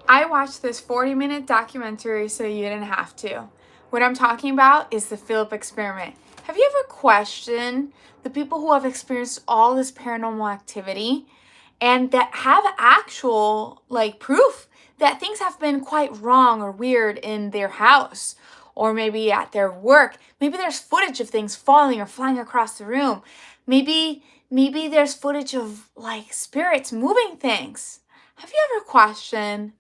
I watched this 40-minute documentary so you didn't have to. What I'm talking about is the Philip experiment. Have you ever questioned the people who have experienced all this paranormal activity and that have actual proof that things have been quite wrong or weird in their house or maybe at their work? Maybe there's footage of things falling or flying across the room. Maybe there's footage of spirits moving things. Have you ever questioned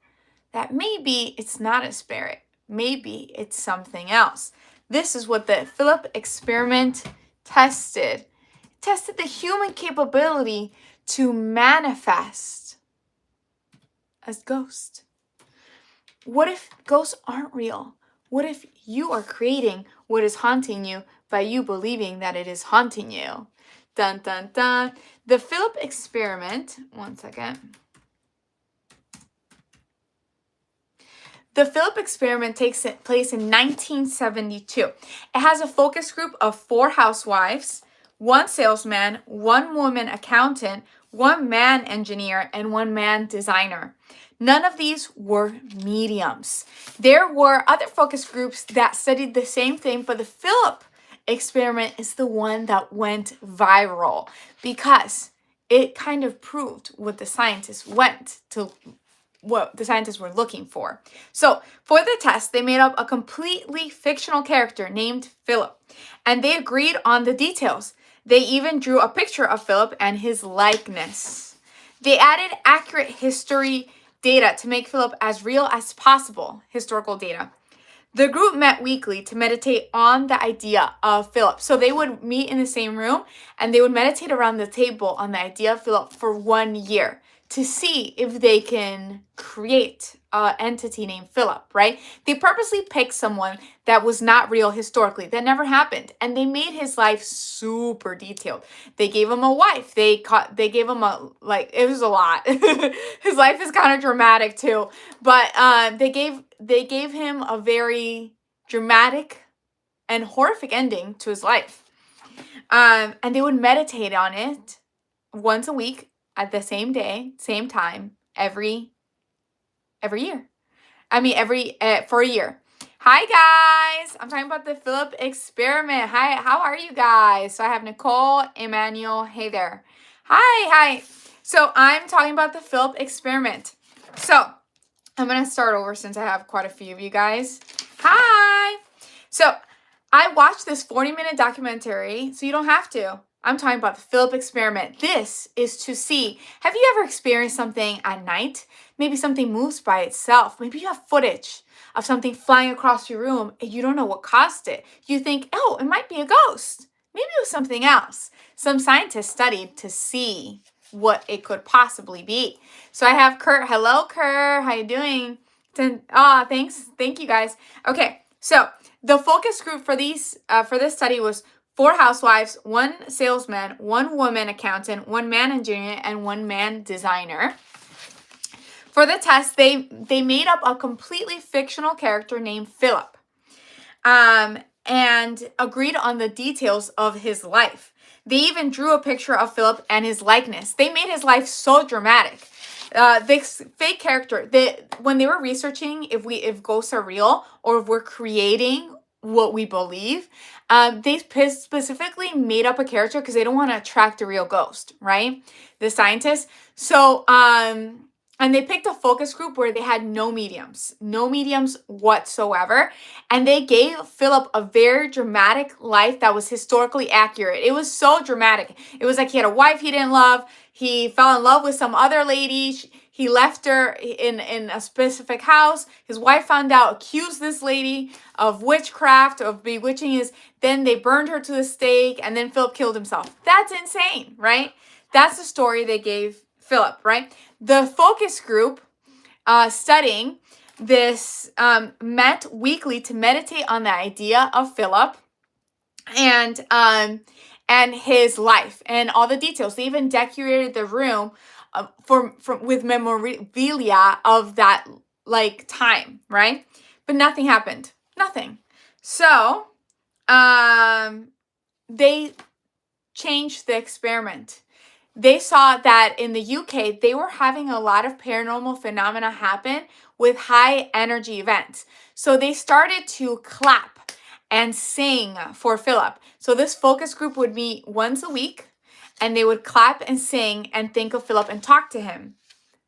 that maybe it's not a spirit, maybe it's something else? This is what the Philip experiment tested. It tested the human capability to manifest as ghosts. What if ghosts aren't real? What if you are creating what is haunting you by you believing that it is haunting you? Dun dun dun. The Philip experiment, one second. The Philip experiment takes place in 1972. It has a focus group of 4 housewives, 1 salesman, 1 woman accountant, 1 man engineer, and 1 man designer. None of these were mediums. There were other focus groups that studied the same thing, but the Philip experiment is the one that went viral because it kind of proved what the scientists were looking for. So for the test, they made up a completely fictional character named Philip, and they agreed on the details. They even drew a picture of Philip and his likeness. They added accurate history data to make Philip as real as possible, historical data. The group met weekly to meditate on the idea of Philip. So they would meet in the same room and they would meditate around the table on the idea of Philip for 1 year to see if they can create an entity named Philip, right? They purposely picked someone that was not real historically, that never happened, and they made his life super detailed. They gave him a wife. They gave him it was a lot. His life is kind of dramatic too, but they gave him a very dramatic and horrific ending to his life. And they would meditate on it once a week at the same day, same time, every year. For a year. Hi guys, I'm talking about the Philip experiment. Hi, how are you guys? So I have Nicole, Emmanuel. Hey there. Hi. So I'm talking about the Philip experiment. So I'm gonna start over since I have quite a few of you guys. Hi. So I watched this 40-minute documentary, so you don't have to. I'm talking about the Philip experiment. This is to see, have you ever experienced something at night? Maybe something moves by itself. Maybe you have footage of something flying across your room and you don't know what caused it. You think, oh, it might be a ghost. Maybe it was something else. Some scientists studied to see what it could possibly be. So I have Kurt. Hello, Kurt. How you doing? Thanks. Thank you, guys. Okay, so the focus group for this study was 4 housewives, 1 salesman, 1 woman accountant, 1 man engineer, and 1 man designer. For the test, they made up a completely fictional character named Philip, and agreed on the details of his life. They even drew a picture of Philip and his likeness. They made his life so dramatic. This fake character, when they were researching if ghosts are real or if we're creating what we believe, they specifically made up a character because they don't want to attract a real ghost, right? The scientists. So, and they picked a focus group where they had no mediums whatsoever. And they gave Philip a very dramatic life that was historically accurate. It was so dramatic. It was like he had a wife he didn't love. He fell in love with some other lady. He left her in a specific house. His wife found out, accused this lady of witchcraft, of bewitching then they burned her to the stake, and then Philip killed himself. That's insane, right? That's the story they gave Philip, right? The focus group studying this met weekly to meditate on the idea of Philip and his life and all the details. They even decorated the room with memorabilia of that time, right? But nothing happened. Nothing. So they changed the experiment. They saw that in the UK, they were having a lot of paranormal phenomena happen with high energy events. So they started to clap and sing for Philip. So this focus group would meet once a week, and they would clap and sing and think of Philip and talk to him.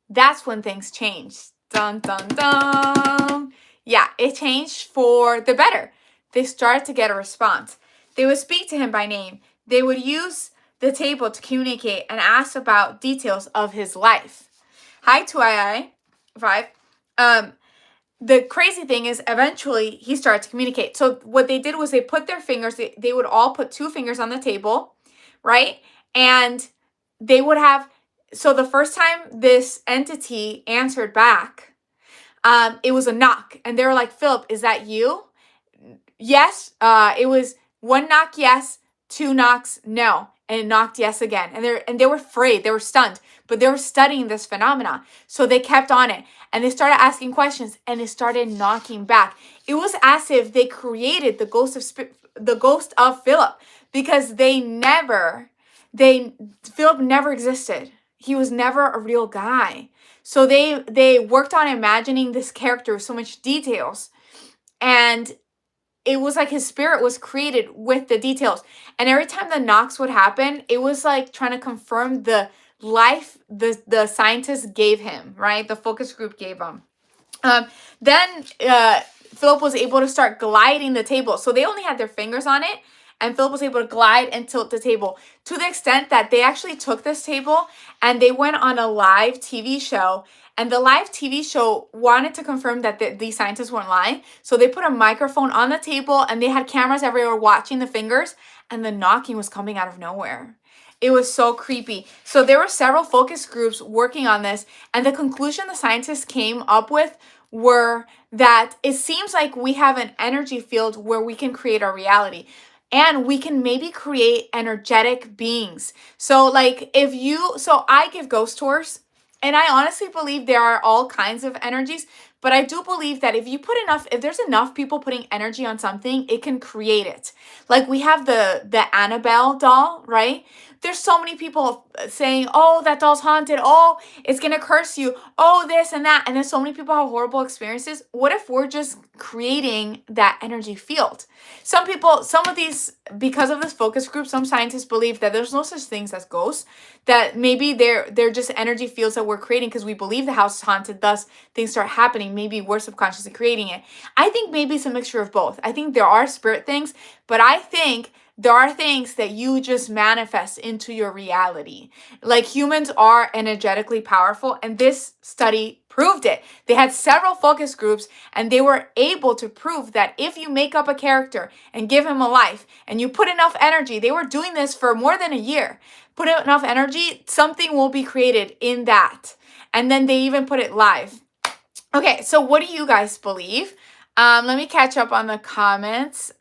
That's when things changed. Dun, dun, dun. Yeah, it changed for the better. They started to get a response. They would speak to him by name. They would use the table to communicate and ask about details of his life. Hi, 2II5. The crazy thing is, eventually, he started to communicate. So what they did was they put their fingers, they would all put 2 fingers on the table, right? And they would have, so the first time this entity answered back, it was a knock. And they were like, Philip, is that you? Yes. It was 1 knock, yes. 2 knocks, no. And it knocked yes again. And they were afraid. They were stunned. But they were studying this phenomena. So they kept on it. And they started asking questions. And it started knocking back. It was as if they created the ghost of Philip. Because Philip never existed. He was never a real guy. So they worked on imagining this character with so much details. And it was like his spirit was created with the details. And every time the knocks would happen, it was like trying to confirm the life the scientists gave him, right? The focus group gave him. Then Philip was able to start gliding the table. So they only had their fingers on it. And Philip was able to glide and tilt the table to the extent that they actually took this table and they went on a live TV show. And the live TV show wanted to confirm that these scientists weren't lying. So they put a microphone on the table and they had cameras everywhere watching the fingers. And the knocking was coming out of nowhere. It was so creepy. So there were several focus groups working on this. And the conclusion the scientists came up with were that it seems like we have an energy field where we can create our reality. And we can maybe create energetic beings. So I give ghost tours. And I honestly believe there are all kinds of energies. But I do believe that if there's enough people putting energy on something, it can create it. Like we have the Annabelle doll, right? There's so many people saying, oh, that doll's haunted. Oh, it's going to curse you. Oh, this and that. And then so many people have horrible experiences. What if we're just creating that energy field? Because of this focus group, some scientists believe that there's no such things as ghosts, that maybe they're just energy fields that we're creating because we believe the house is haunted, thus things start happening. Maybe we're subconsciously creating it. I think maybe it's a mixture of both. I think there are spirit things, but I think there are things that you just manifest into your reality. Like humans are energetically powerful, and this study proved it. They had several focus groups, and they were able to prove that if you make up a character and give him a life, and you put enough energy, they were doing this for more than a year, put enough energy, something will be created in that. And then they even put it live. Okay, so what do you guys believe? Let me catch up on the comments.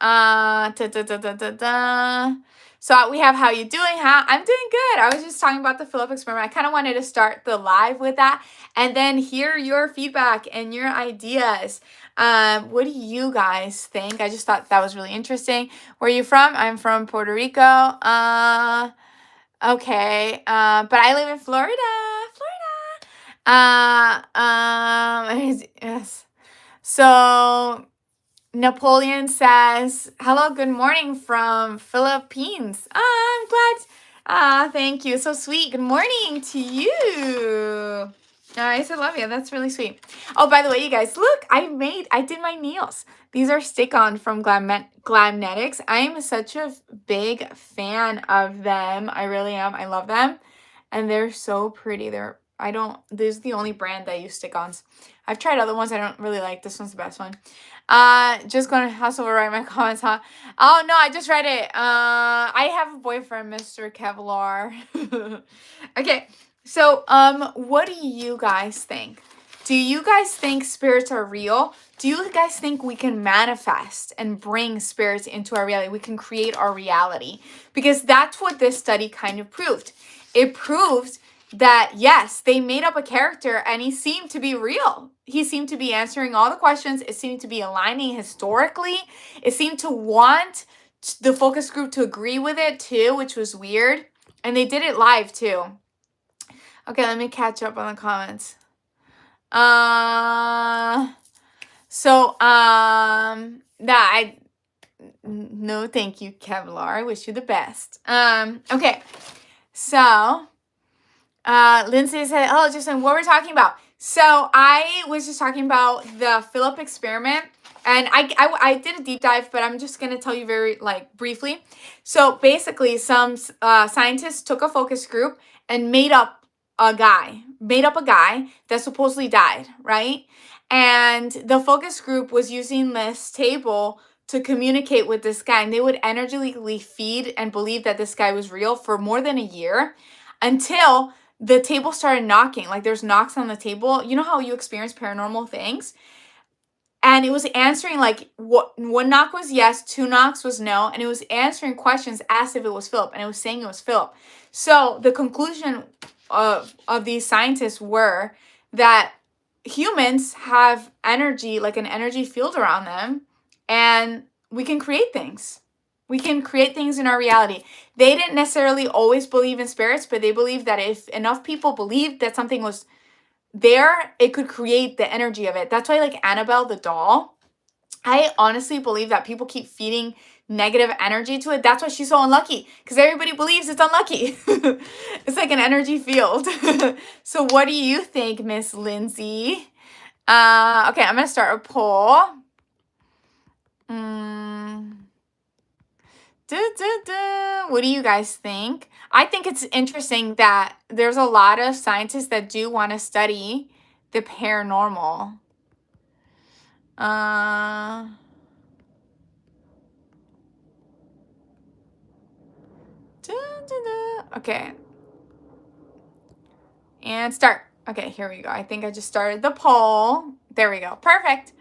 So we have how you doing? I'm doing good. I was just talking about the Philip experiment. I kind of wanted to start the live with that and then hear your feedback and your ideas. What do you guys think? I just thought that was really interesting. Where are you from? I'm from Puerto Rico. Okay. But I live in Florida. Yes. So Napoleon says, hello, good morning from Philippines. I'm glad. Thank you. So sweet. Good morning to you. I said love you. That's really sweet. Oh, by the way, you guys, look, I did my nails. These are stick-on from Glamnetics. I am such a big fan of them. I really am. I love them. And they're so pretty. This is the only brand that I use stick-ons. I've tried other ones I don't really like. This one's the best one. Just gonna hustle write my comments, huh? Oh no, I just read it. I have a boyfriend, Mr. Kevlar. Okay, so what do you guys think? Do you guys think spirits are real? Do you guys think we can manifest and bring spirits into our reality? We can create our reality? Because that's what this study kind of proved. It proved that yes, they made up a character and he seemed to be real. He seemed to be answering all the questions. It seemed to be aligning historically. It seemed to want the focus group to agree with it too, which was weird. And they did it live too. Okay, let me catch up on the comments. No, thank you, Kevlar. I wish you the best. Okay. So, Lindsay said, oh, just what we're talking about. So I was just talking about the Philip experiment, and I did a deep dive, but I'm just going to tell you very briefly. So basically some scientists took a focus group and made up a guy that supposedly died, right? And the focus group was using this table to communicate with this guy, and they would energetically feed and believe that this guy was real for more than a year, until the table started knocking. Like there's knocks on the table. You know how you experience paranormal things? And it was answering one knock was yes, two knocks was no, and it was answering questions as if it was Philip, and it was saying it was Philip. So the conclusion of these scientists were that humans have energy, like an energy field around them, and we can create things. We can create things in our reality. They didn't necessarily always believe in spirits, but they believed that if enough people believed that something was there, it could create the energy of it. That's why, like Annabelle the doll, I honestly believe that people keep feeding negative energy to it. That's why she's so unlucky, because everybody believes it's unlucky. It's like an energy field. So what do you think, Miss Lindsay? Okay, I'm gonna start a poll. What do you guys think? I think it's interesting that there's a lot of scientists that do want to study the paranormal. Okay. And start. Okay, here we go. I think I just started the poll. There we go. Perfect.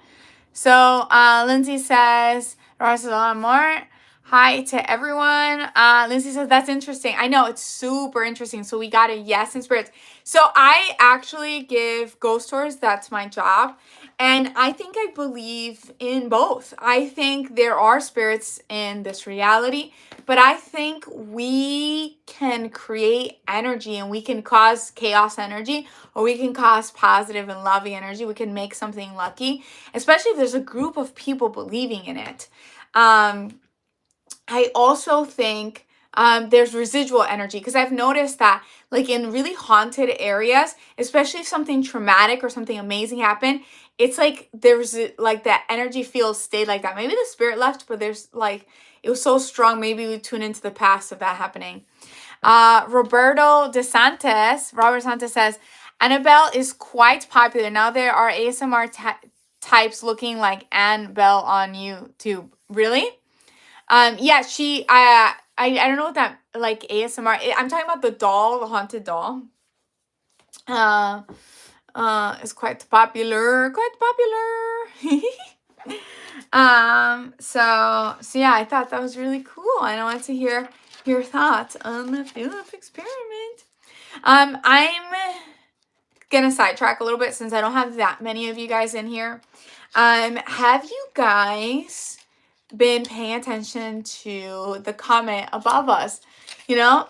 So Lindsay says, Ross, a lot more. Hi to everyone. Lindsay says, that's interesting. I know, it's super interesting. So we got a yes in spirits. So I actually give ghost tours. That's my job. And I think I believe in both. I think there are spirits in this reality, but I think we can create energy, and we can cause chaos energy, or we can cause positive and loving energy. We can make something lucky, especially if there's a group of people believing in it. I also think there's residual energy, because I've noticed that like in really haunted areas, especially if something traumatic or something amazing happened, it's like there's like that energy field stayed like that. Maybe the spirit left, but there's like, it was so strong. Maybe we tune into the past of that happening. Robert DeSantis says, Annabelle is quite popular. Now there are ASMR types looking like Annabelle on YouTube. Really? Yeah, I don't know what that, like ASMR, I'm talking about the doll, the haunted doll. Is quite popular. So yeah, I thought that was really cool, and I wanted to hear your thoughts on the Philip experiment. I'm gonna sidetrack a little bit since I don't have that many of you guys in here. Have you guys been paying attention to the comment above us? You know,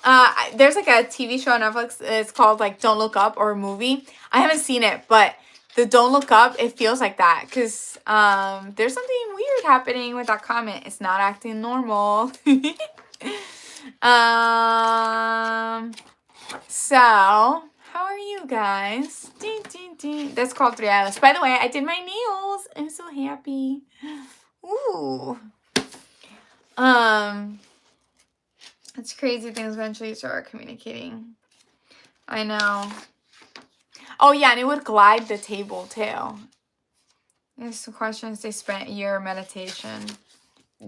there's like a TV show on Netflix. It's called like Don't Look Up, or a movie. I haven't seen it, but the Don't Look Up, it feels like that, because there's something weird happening with that comment. It's not acting normal. So how are you guys? That's called Triadas. By the way, I did my nails. I'm so happy. Ooh. It's crazy things eventually start communicating. I know. Oh yeah, and it would glide the table too. There's some questions. They spent a year of meditation.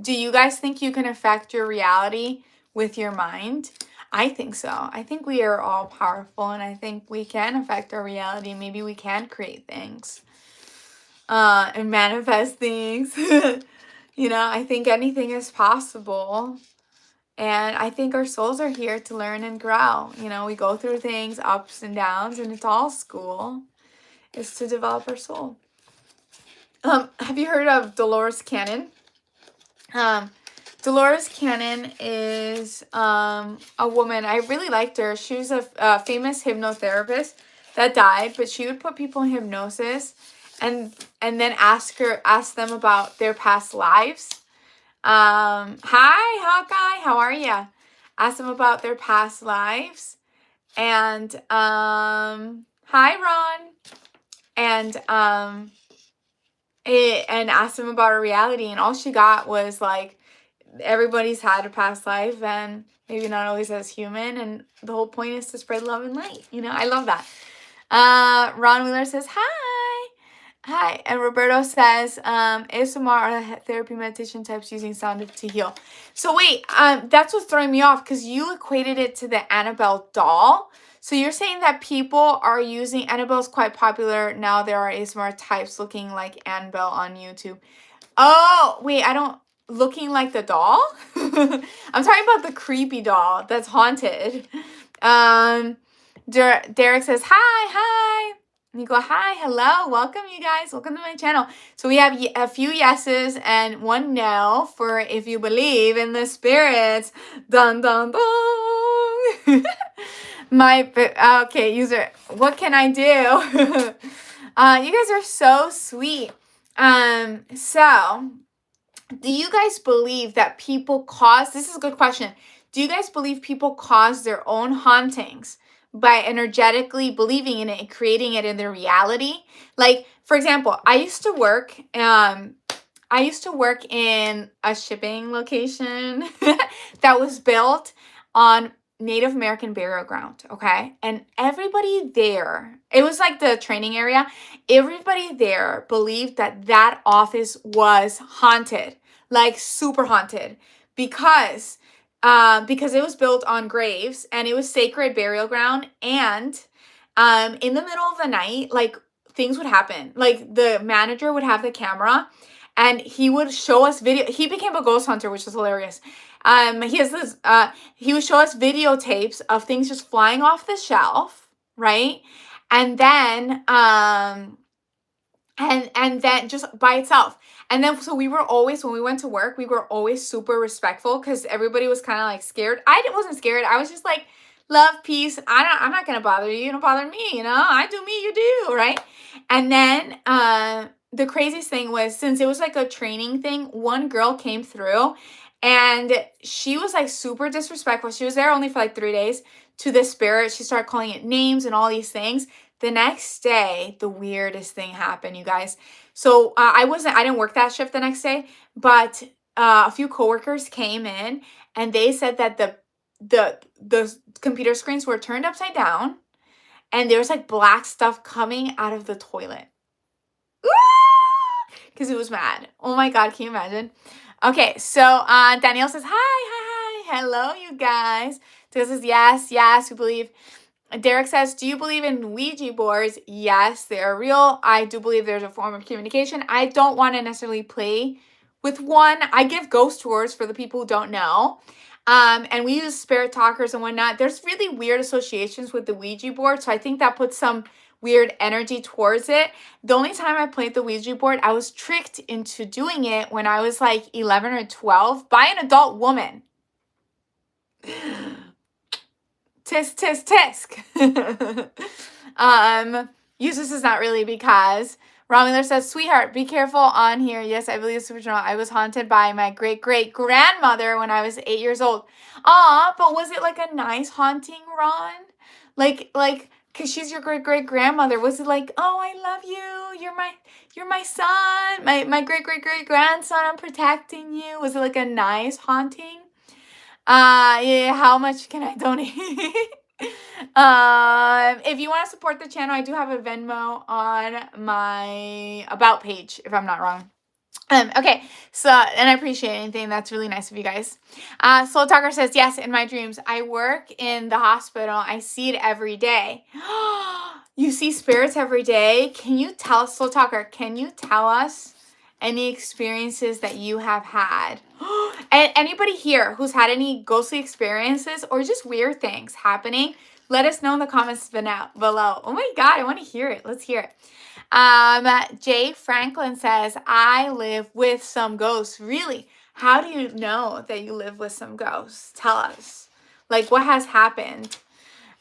Do you guys think you can affect your reality with your mind? I think so. I think we are all powerful, and I think we can affect our reality. Maybe we can create things and manifest things. You know, I think anything is possible. And I think our souls are here to learn and grow. You know, we go through things, ups and downs, and it's all school. It's to develop our soul. Have you heard of Dolores Cannon? Dolores Cannon is a woman. I really liked her. She was a famous hypnotherapist that died, but she would put people in hypnosis and then ask them about their past lives. Hi, Hawkeye, how are ya? Ask them about their past lives. And hi, Ron. And and asked them about her reality, and all she got was like, everybody's had a past life and maybe not always as human, and the whole point is to spread love and light. I love that. Ron Wheeler says hi, and Roberto says ASMR are therapy meditation types using sound to heal. So wait, that's what's throwing me off, because you equated it to the Annabelle doll. So you're saying that people are using, Annabelle's quite popular now, there are ASMR types looking like Annabelle on YouTube. Oh, wait, looking like the doll? I'm talking about the creepy doll that's haunted. Derek says, hi. And you go, hi, hello, welcome you guys, welcome to my channel. So we have a few yeses and one no for if you believe in the spirits. Dun, dun, dun. Okay, user, what can I do? You guys are so sweet. So do you guys believe that people this is a good question. Do you guys believe people cause their own hauntings by energetically believing in it and creating it in their reality? Like, for example, I used to work in a shipping location that was built on Native American burial ground, okay? And everybody there, it was like the training area, everybody there believed that office was haunted, like super haunted, because it was built on graves and it was sacred burial ground. And in the middle of the night, like, things would happen. Like, the manager would have the camera and he would show us video. He became a ghost hunter, which is hilarious. He would show us videotapes of things just flying off the shelf, right? And then and then just by itself. And then, so we were always, when we went to work, we were always super respectful because everybody was kind of like scared. I wasn't scared. I was just like, love, peace. I'm not going to bother you. You don't bother me. I do me, you do. Right. And then, the craziest thing was, since it was like a training thing, one girl came through and she was like super disrespectful. She was there only for like 3 days to the spirit. She started calling it names and all these things. The next day, the weirdest thing happened, you guys. So I didn't work that shift the next day, but a few coworkers came in and they said that the computer screens were turned upside down and there was like black stuff coming out of the toilet. Because it was mad. Oh my God, can you imagine? Okay, so Danielle says, hi, hello, you guys. This is yes, we believe. Derek says, do you believe in Ouija boards? Yes, they are real. I do believe there's a form of communication. I don't want to necessarily play with one. I give ghost tours for the people who don't know. And we use spirit talkers and whatnot. There's really weird associations with the Ouija board. So I think that puts some weird energy towards it. The only time I played the Ouija board, I was tricked into doing it when I was like 11 or 12 by an adult woman. Tisk, tisk, tisk. Useless is not really because. Romular says, sweetheart, be careful on here. Yes, I believe it's supernatural. I was haunted by my great-great-grandmother when I was 8 years old. Aw, but was it like a nice haunting, Ron? Like, because she's your great-great-grandmother. Was it like, oh, I love you. You're my son. My great-great-great-grandson. I'm protecting you. Was it like a nice haunting? Yeah, how much can I donate? If you want to support the channel, I do have a Venmo on my about page, if I'm not wrong. Okay, so, and I appreciate anything. That's really nice of you guys. Soul Talker says, yes, in my dreams. I work in the hospital. I see it every day. You see spirits every day? Can you tell us, Soul Talker, can you tell us any experiences that you have had? And anybody here who's had any ghostly experiences or just weird things happening, let us know in the comments below. Oh my God, I want to hear it. Let's hear it. Jay Franklin says, I live with some ghosts. Really? How do you know that you live with some ghosts? Tell us. Like, what has happened?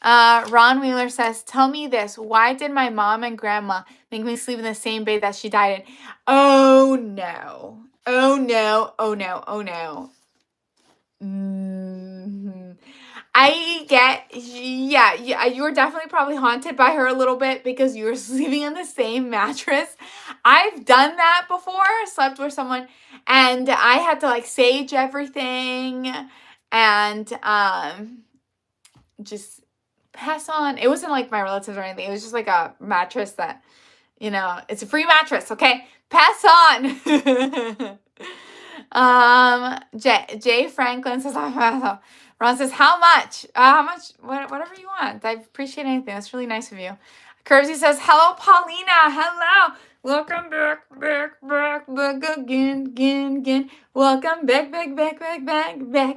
Ron Wheeler says, tell me this. Why did my mom and grandma make me sleep in the same bed that she died in? Oh, no. Oh, no. Oh, no. Oh, no. I get, yeah, you were definitely probably haunted by her a little bit because you were sleeping on the same mattress. I've done that before, slept with someone, and I had to like sage everything and just pass on. It wasn't like my relatives or anything. It was just like a mattress that, it's a free mattress, okay? Pass on. Jay Franklin says, Ron says, how much? How much? Whatever you want. I appreciate anything. That's really nice of you. Cursey says, hello, Paulina. Hello. Welcome back again. Welcome back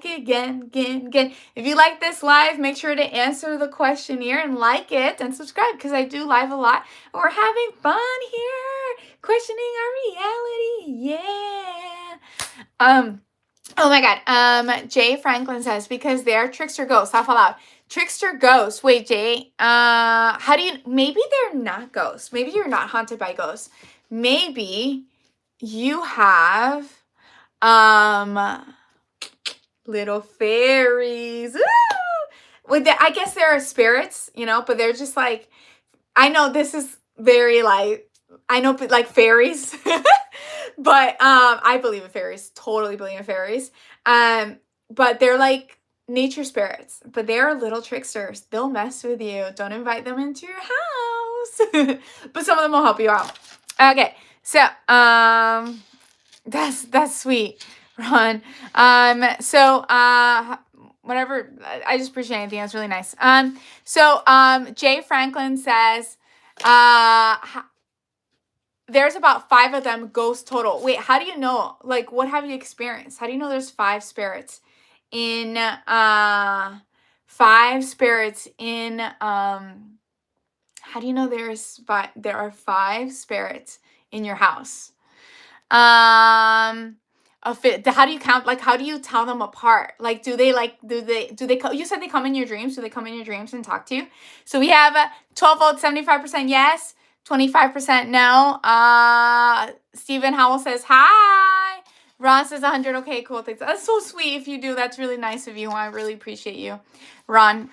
again. If you like this live, make sure to answer the questionnaire and like it and subscribe because I do live a lot. We're having fun here. Questioning our reality. Yeah. Oh my God. Jay Franklin says, because they're trickster ghosts. Laugh out loud. Trickster ghosts. Wait, Jay. How do you, maybe they're not ghosts. Maybe you're not haunted by ghosts. Maybe you have, little fairies. Woo! I guess there are spirits, but they're just like, I know this is very like, I know like fairies, but I believe in fairies, totally believe in fairies. But they're like nature spirits, but they're little tricksters. They'll mess with you. Don't invite them into your house. But some of them will help you out. Okay, so that's sweet, Ron. So whatever, I just appreciate anything. That's really nice. So Jay Franklin says, there's about 5 of them ghosts total. Wait, how do you know? Like, what have you experienced? How do you know there's 5 spirits in 5 spirits in how do you know there are 5 spirits in your house? How do you count? Like, how do you tell them apart? Like, do they you said they come in your dreams? Do they come in your dreams and talk to you? So we have 12 votes, 75% yes, 25% no. Stephen Howell says hi. Ron says 100. Okay, cool. Thanks. That's so sweet. If you do, that's really nice of you. I really appreciate you, Ron.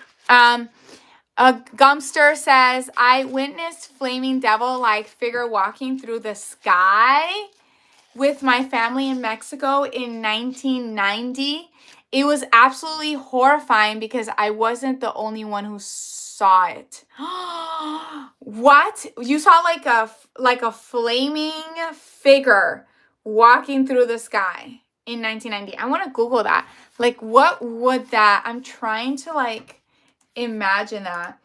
Gumster says, I witnessed flaming devil-like figure walking through the sky with my family in Mexico in 1990. It was absolutely horrifying because I wasn't the only one who saw it. What? You saw like a flaming figure walking through the sky in 1990. I want to Google that. Like, what would that? I'm trying to like imagine that.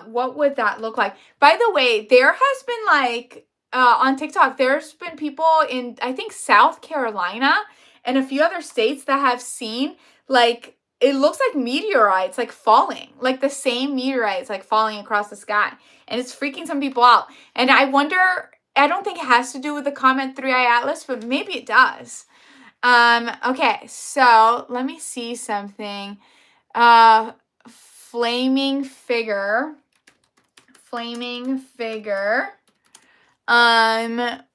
What would that look like? By the way, there has been like on TikTok, there's been people in, I think, South Carolina and a few other states that have seen, like, it looks like meteorites, like, falling. Like, the same meteorites, like, falling across the sky. And it's freaking some people out. And I wonder, I don't think it has to do with the Comet 3i Atlas, but maybe it does. Okay, so let me see something. Flaming figure.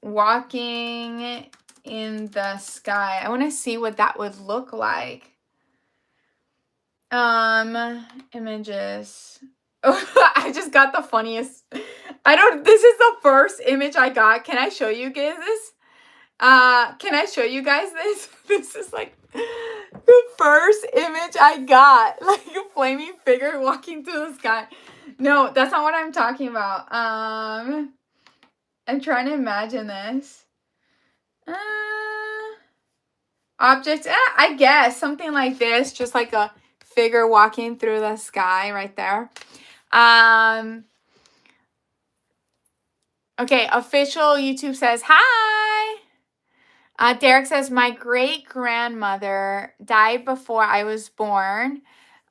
Walking in the sky. I want to see what that would look like. Images. Oh, I just got the funniest. This is the first image I got. Can I show you guys this? This is like the first image I got. Like a flaming figure walking through the sky. No, that's not what I'm talking about. I'm trying to imagine this. Objects, I guess something like this, just like a figure walking through the sky right there. Okay, official YouTube says hi. Derek says, my great-grandmother died before I was born.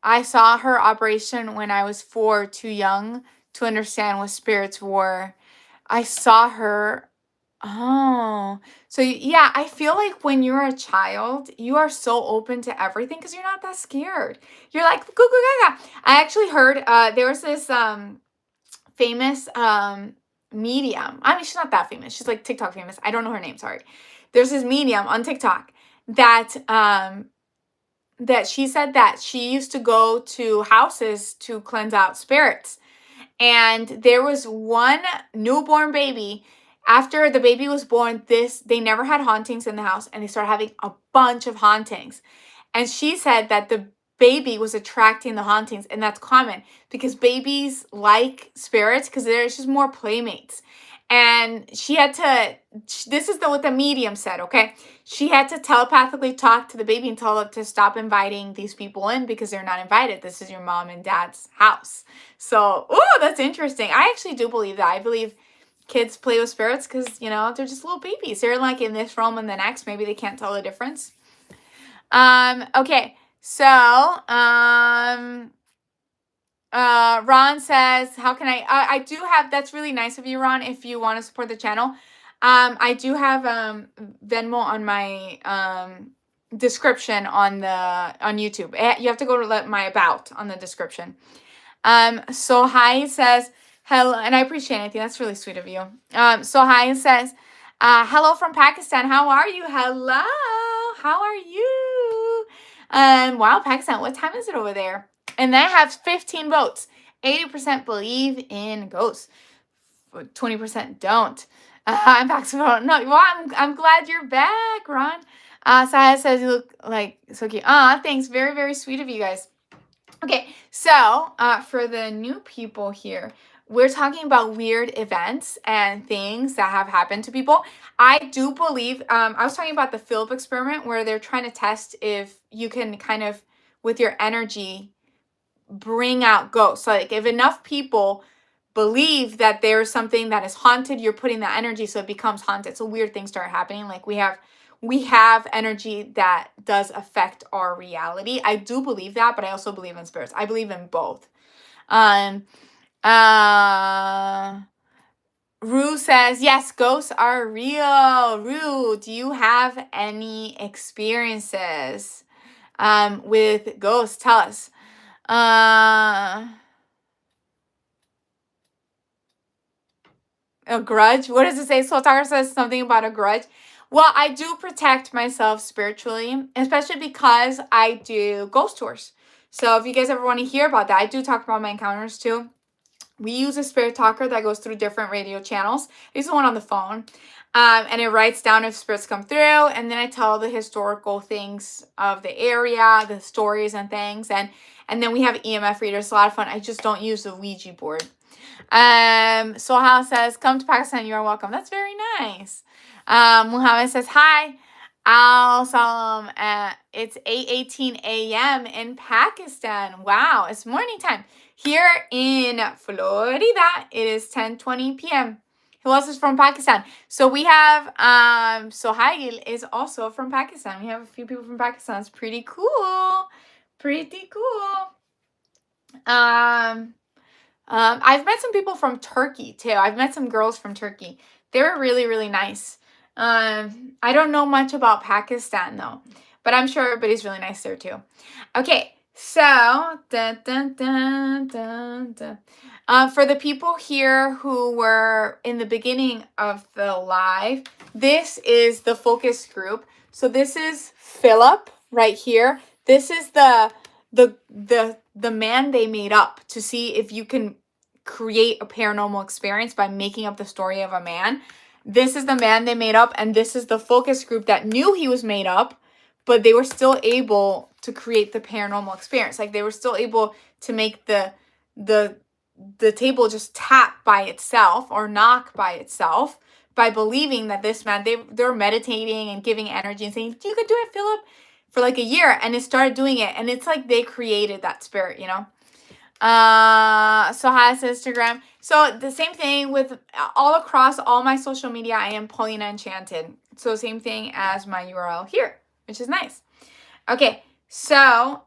I saw her operation when I was 4, too young to understand what spirits were. I saw her Oh, so yeah, I feel like when you're a child, you are so open to everything because you're not that scared. You're like, goo goo gaga. I actually heard there was this famous medium. I mean, she's not that famous. She's like TikTok famous. I don't know her name, sorry. There's this medium on TikTok that that she said that she used to go to houses to cleanse out spirits. And there was one newborn baby. After the baby was born, this they never had hauntings in the house, and they started having a bunch of hauntings. And she said that the baby was attracting the hauntings, and that's common because babies like spirits because there's just more playmates. And she had to, this is what the medium said, okay? She had to telepathically talk to the baby and tell it to stop inviting these people in because they're not invited. This is your mom and dad's house. So, oh, that's interesting. I actually do believe that. I believe kids play with spirits because, you know, they're just little babies. They're like in this realm and the next. Maybe they can't tell the difference. Okay. So, Ron says, how can I do have, that's really nice of you, Ron, if you want to support the channel. I do have, Venmo on my, description on YouTube. You have to go to my about on the description. So hi says, hello, and I appreciate it. I think that's really sweet of you. So hi says, hello from Pakistan. How are you? Hello. How are you? Wow, Pakistan. What time is it over there? And I have 15 votes. 80% believe in ghosts. 20% don't. I'm back to vote. No, well, I'm glad you're back, Ron. Saya says you look like so cute. Thanks. Very, very sweet of you guys. Okay, so for the new people here, we're talking about weird events and things that have happened to people. I do believe, I was talking about the Philip experiment where they're trying to test if you can kind of, with your energy, bring out ghosts. So like if enough people believe that there's something that is haunted, you're putting that energy so it becomes haunted. So weird things start happening. Like we have energy that does affect our reality. I do believe that, but I also believe in spirits. I believe in both. Rue says, yes, ghosts are real. Rue, do you have any experiences with ghosts? Tell us. A grudge? What does it say? Soul Talker says something about a grudge. Well, I do protect myself spiritually, especially because I do ghost tours. So if you guys ever want to hear about that, I do talk about my encounters too. We use a spirit talker that goes through different radio channels. I use the one on the phone. And it writes down if spirits come through. And then I tell the historical things of the area, the stories and things. And then we have EMF readers. It's a lot of fun. I just don't use the Ouija board. Sohal says, come to Pakistan, you are welcome. That's very nice. Muhammad says, hi. Al-Salam, it's 8:18 a.m. in Pakistan. Wow, it's morning time. Here in Florida, it is 10:20 p.m. Who else is from Pakistan? So we have, Sohail is also from Pakistan. We have a few people from Pakistan. It's pretty cool. Pretty cool. I've met some people from Turkey too. I've met some girls from Turkey. They were really, really nice. I don't know much about Pakistan though, but I'm sure everybody's really nice there too. Okay, so for the people here who were in the beginning of the live, this is the focus group. So this is Philip right here. This is the man they made up to see if you can create a paranormal experience by making up the story of a man. This is the man they made up, and this is the focus group that knew he was made up, but they were still able to create the paranormal experience. Like they were still able to make the table just tap by itself or knock by itself by believing that this man, they're meditating and giving energy and saying, you could do it, Philip, for like a year, and it started doing it, and it's like they created that spirit, you know. So has Instagram. So the same thing with all across all my social media, I am Paulina Enchanted. So same thing as my URL here, which is nice. Okay, so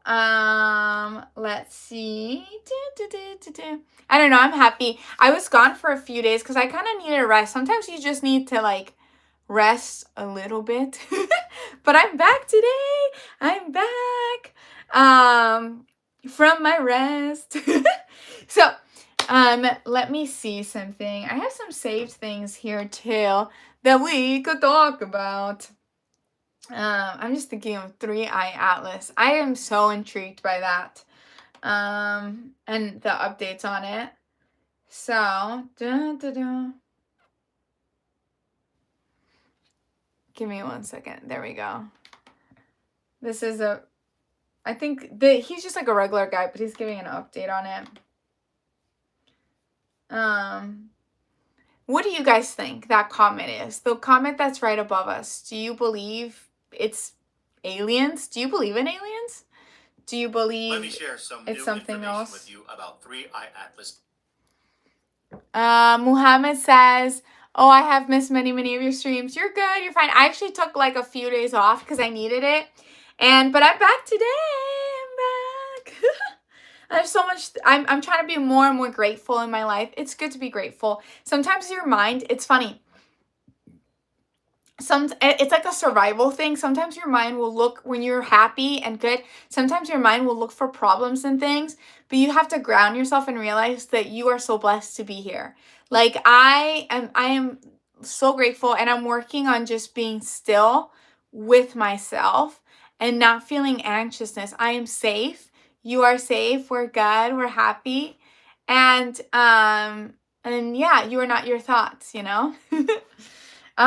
let's see. I don't know, I'm happy. I was gone for a few days because I kind of needed a rest. Sometimes you just need to like rest a little bit. But I'm back today. I'm back from my rest. So, let me see something. I have some saved things here too that we could talk about. I'm just thinking of Three-Eye Atlas. I am so intrigued by that. And the updates on it. So, give me 1 second. There we go. This is I think he's just like a regular guy, but he's giving an update on it. What do you guys think that comet is? The comet that's right above us. Do you believe it's aliens? Do you believe in aliens? Do you believe Let me share some it's new something information else with you about Three-Eye Atlas. Muhammad says, "Oh, I have missed many of your streams. You're good. You're fine. I actually took like a few days off because I needed it, but I'm back today. I'm back." There's so much. I'm trying to be more and more grateful in my life. It's good to be grateful. Sometimes your mind. It's funny. It's like a survival thing. Sometimes your mind will look, when you're happy and good, sometimes your mind will look for problems and things, but you have to ground yourself and realize that you are so blessed to be here. Like I am so grateful, and I'm working on just being still with myself and not feeling anxiousness. I am safe. You are safe. We're good. We're happy. And yeah, you are not your thoughts, you know?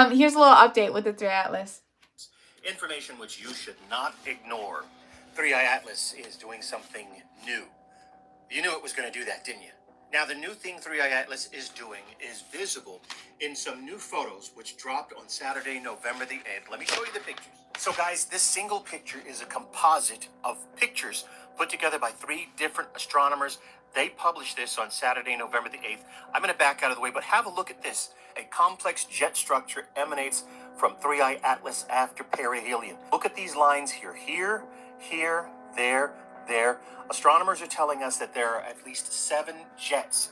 Here's a little update with the Three-Eye Atlas. Information which you should not ignore. Three-Eye Atlas is doing something new. You knew it was going to do that, didn't you? Now, the new thing Three-Eye Atlas is doing is visible in some new photos which dropped on Saturday, November the 8th. Let me show you the pictures. So, guys, this single picture is a composite of pictures put together by 3 different astronomers. They published this on Saturday, November the 8th. I'm going to back out of the way, but have a look at this. A complex jet structure emanates from Three-Eye Atlas after perihelion. Look at these lines here. Here, there. Astronomers are telling us that there are at least 7 jets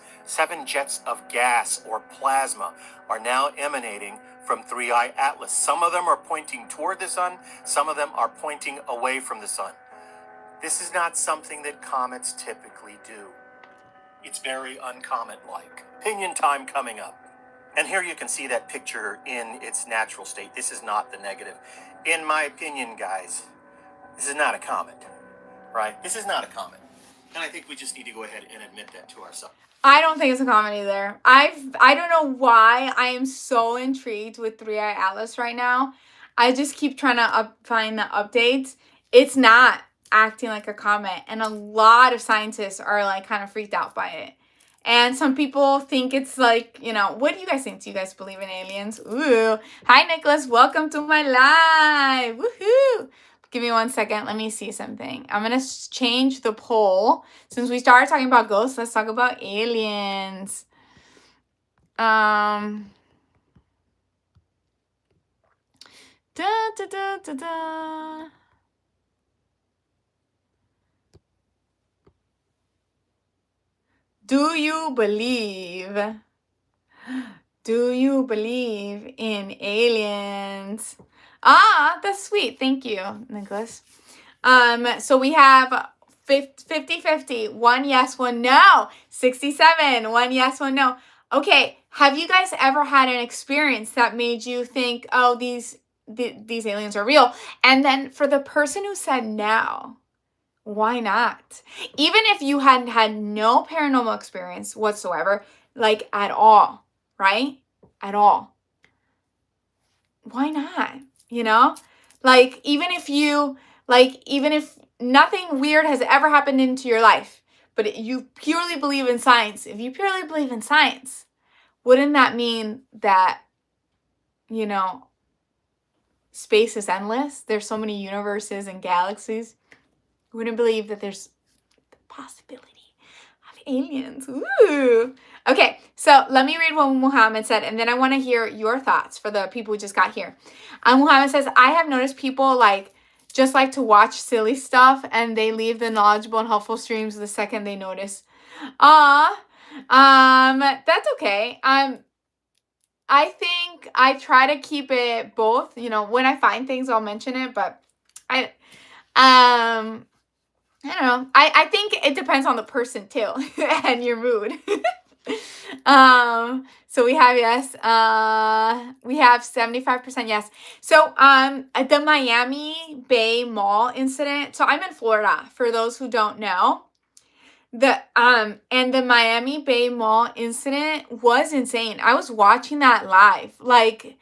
of gas or plasma are now emanating from Three-Eye Atlas. Some of them are pointing toward the sun. Some of them are pointing away from the sun. This is not something that comets typically do. It's very uncomet-like. Opinion time coming up. And here you can see that picture in its natural state. This is not the negative. In my opinion, guys, this is not a comet, right? This is not a comet. And I think we just need to go ahead and admit that to ourselves. I don't think it's a comet either. I don't know why I am so intrigued with Three-Eye Atlas right now. I just keep trying to find the updates. It's not acting like a comet, and a lot of scientists are like kind of freaked out by it. And some people think it's like, what do you guys think? Do you guys believe in aliens? Ooh. Hi, Nicholas. Welcome to my live. Woohoo. Give me 1 second. Let me see something. I'm going to change the poll. Since we started talking about ghosts, let's talk about aliens. Da, da, da, da, da. Do you believe in aliens? Ah, that's sweet. Thank you, Nicholas. So we have 50-50. 1 yes, 1 no. 67. 1 yes, 1 no. Okay, have you guys ever had an experience that made you think, oh, these aliens are real? And then for the person who said no, why not? Even if you hadn't had no paranormal experience whatsoever, like at all, right? At all. Why not? Like even if nothing weird has ever happened into your life, but you purely believe in science. If you purely believe in science, wouldn't that mean that, space is endless? There's so many universes and galaxies. Wouldn't believe that there's the possibility of aliens. Ooh. Okay, so let me read what Muhammad said, and then I want to hear your thoughts for the people who just got here. Muhammad says, I have noticed people just like to watch silly stuff, and they leave the knowledgeable and helpful streams the second they notice. That's okay. I think I try to keep it both. You know, when I find things, I'll mention it, but I um I don't know. I think it depends on the person too and your mood. So we have yes. We have 75% yes. So at the Miami Bay Mall incident. So I'm in Florida for those who don't know. And the Miami Bay Mall incident was insane. I was watching that live. Like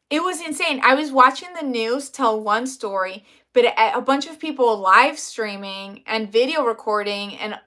it was insane. I was watching the news tell one story, but a bunch of people live streaming and video recording and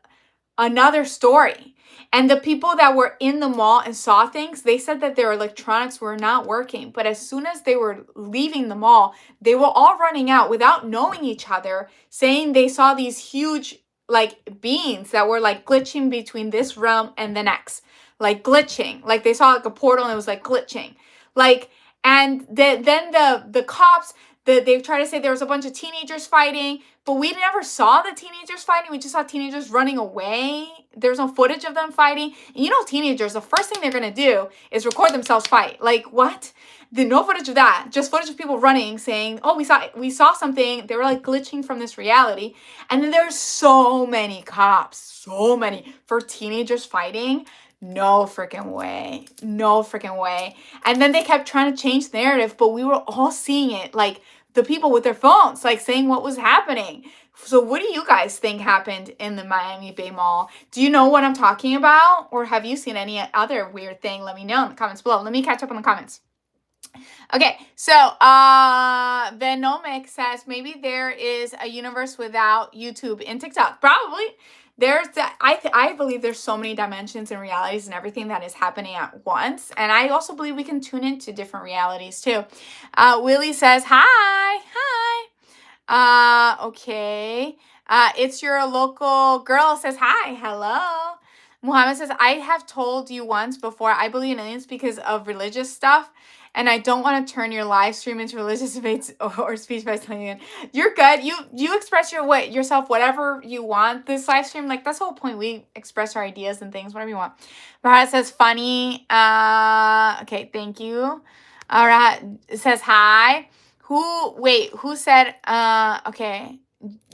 another story. And the people that were in the mall and saw things, they said that their electronics were not working. But as soon as they were leaving the mall, they were all running out without knowing each other, saying they saw these huge like beings that were like glitching between this realm and the next. Like glitching. Like they saw like a portal and it was like glitching. Like and then the cops, they try to say there was a bunch of teenagers fighting, but we never saw the teenagers fighting. We just saw teenagers running away. There's no footage of them fighting. And you know, teenagers, the first thing they're gonna do is record themselves fight. Like what? No footage of that. Just footage of people running, saying, "Oh, we saw something." They were like glitching from this reality. And then there's so many cops, so many for teenagers fighting. No freaking way. No freaking way. And then they kept trying to change the narrative, but we were all seeing it. Like the people with their phones, like saying what was happening. So what do you guys think happened in the Miami Bay Mall? Do you know what I'm talking about? Or have you seen any other weird thing? Let me know in the comments below. Let me catch up on the comments. Okay, so Venomic says maybe there is a universe without YouTube and TikTok. Probably. There's that. I believe there's so many dimensions and realities and everything that is happening at once. And I also believe we can tune into different realities too. Willie says, hi. Okay. It's your local girl says, hi. Hello. Muhammad says, I have told you once before, I believe in aliens because of religious stuff. And I don't want to turn your live stream into religious debates or speech by telling you. You're good. You express yourself whatever you want. This live stream, like that's the whole point. We express our ideas and things, whatever you want. Rahat says funny. Okay, thank you. Rahat says hi. Who said okay.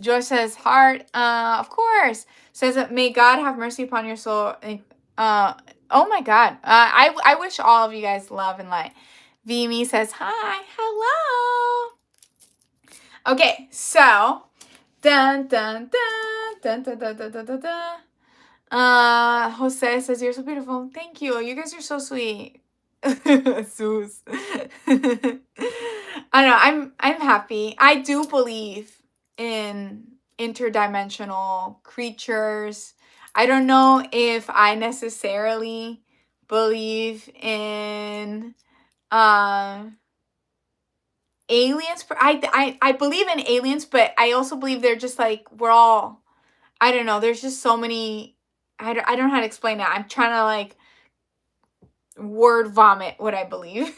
Joy says heart. Of course. Says may God have mercy upon your soul. Oh my God. I wish all of you guys love and light. Vimi says, hi, hello. Okay, so, dun, dun, dun, dun, dun, dun, dun, dun, dun, dun. Jose says, you're so beautiful. Thank you. You guys are so sweet. Sus. I don't know. I'm happy. I do believe in interdimensional creatures. I don't know if I necessarily believe in aliens. I believe in aliens, but I also believe they're just like we're all, I don't know, there's just so many, I don't know how to explain that. I'm trying to like word vomit what I believe.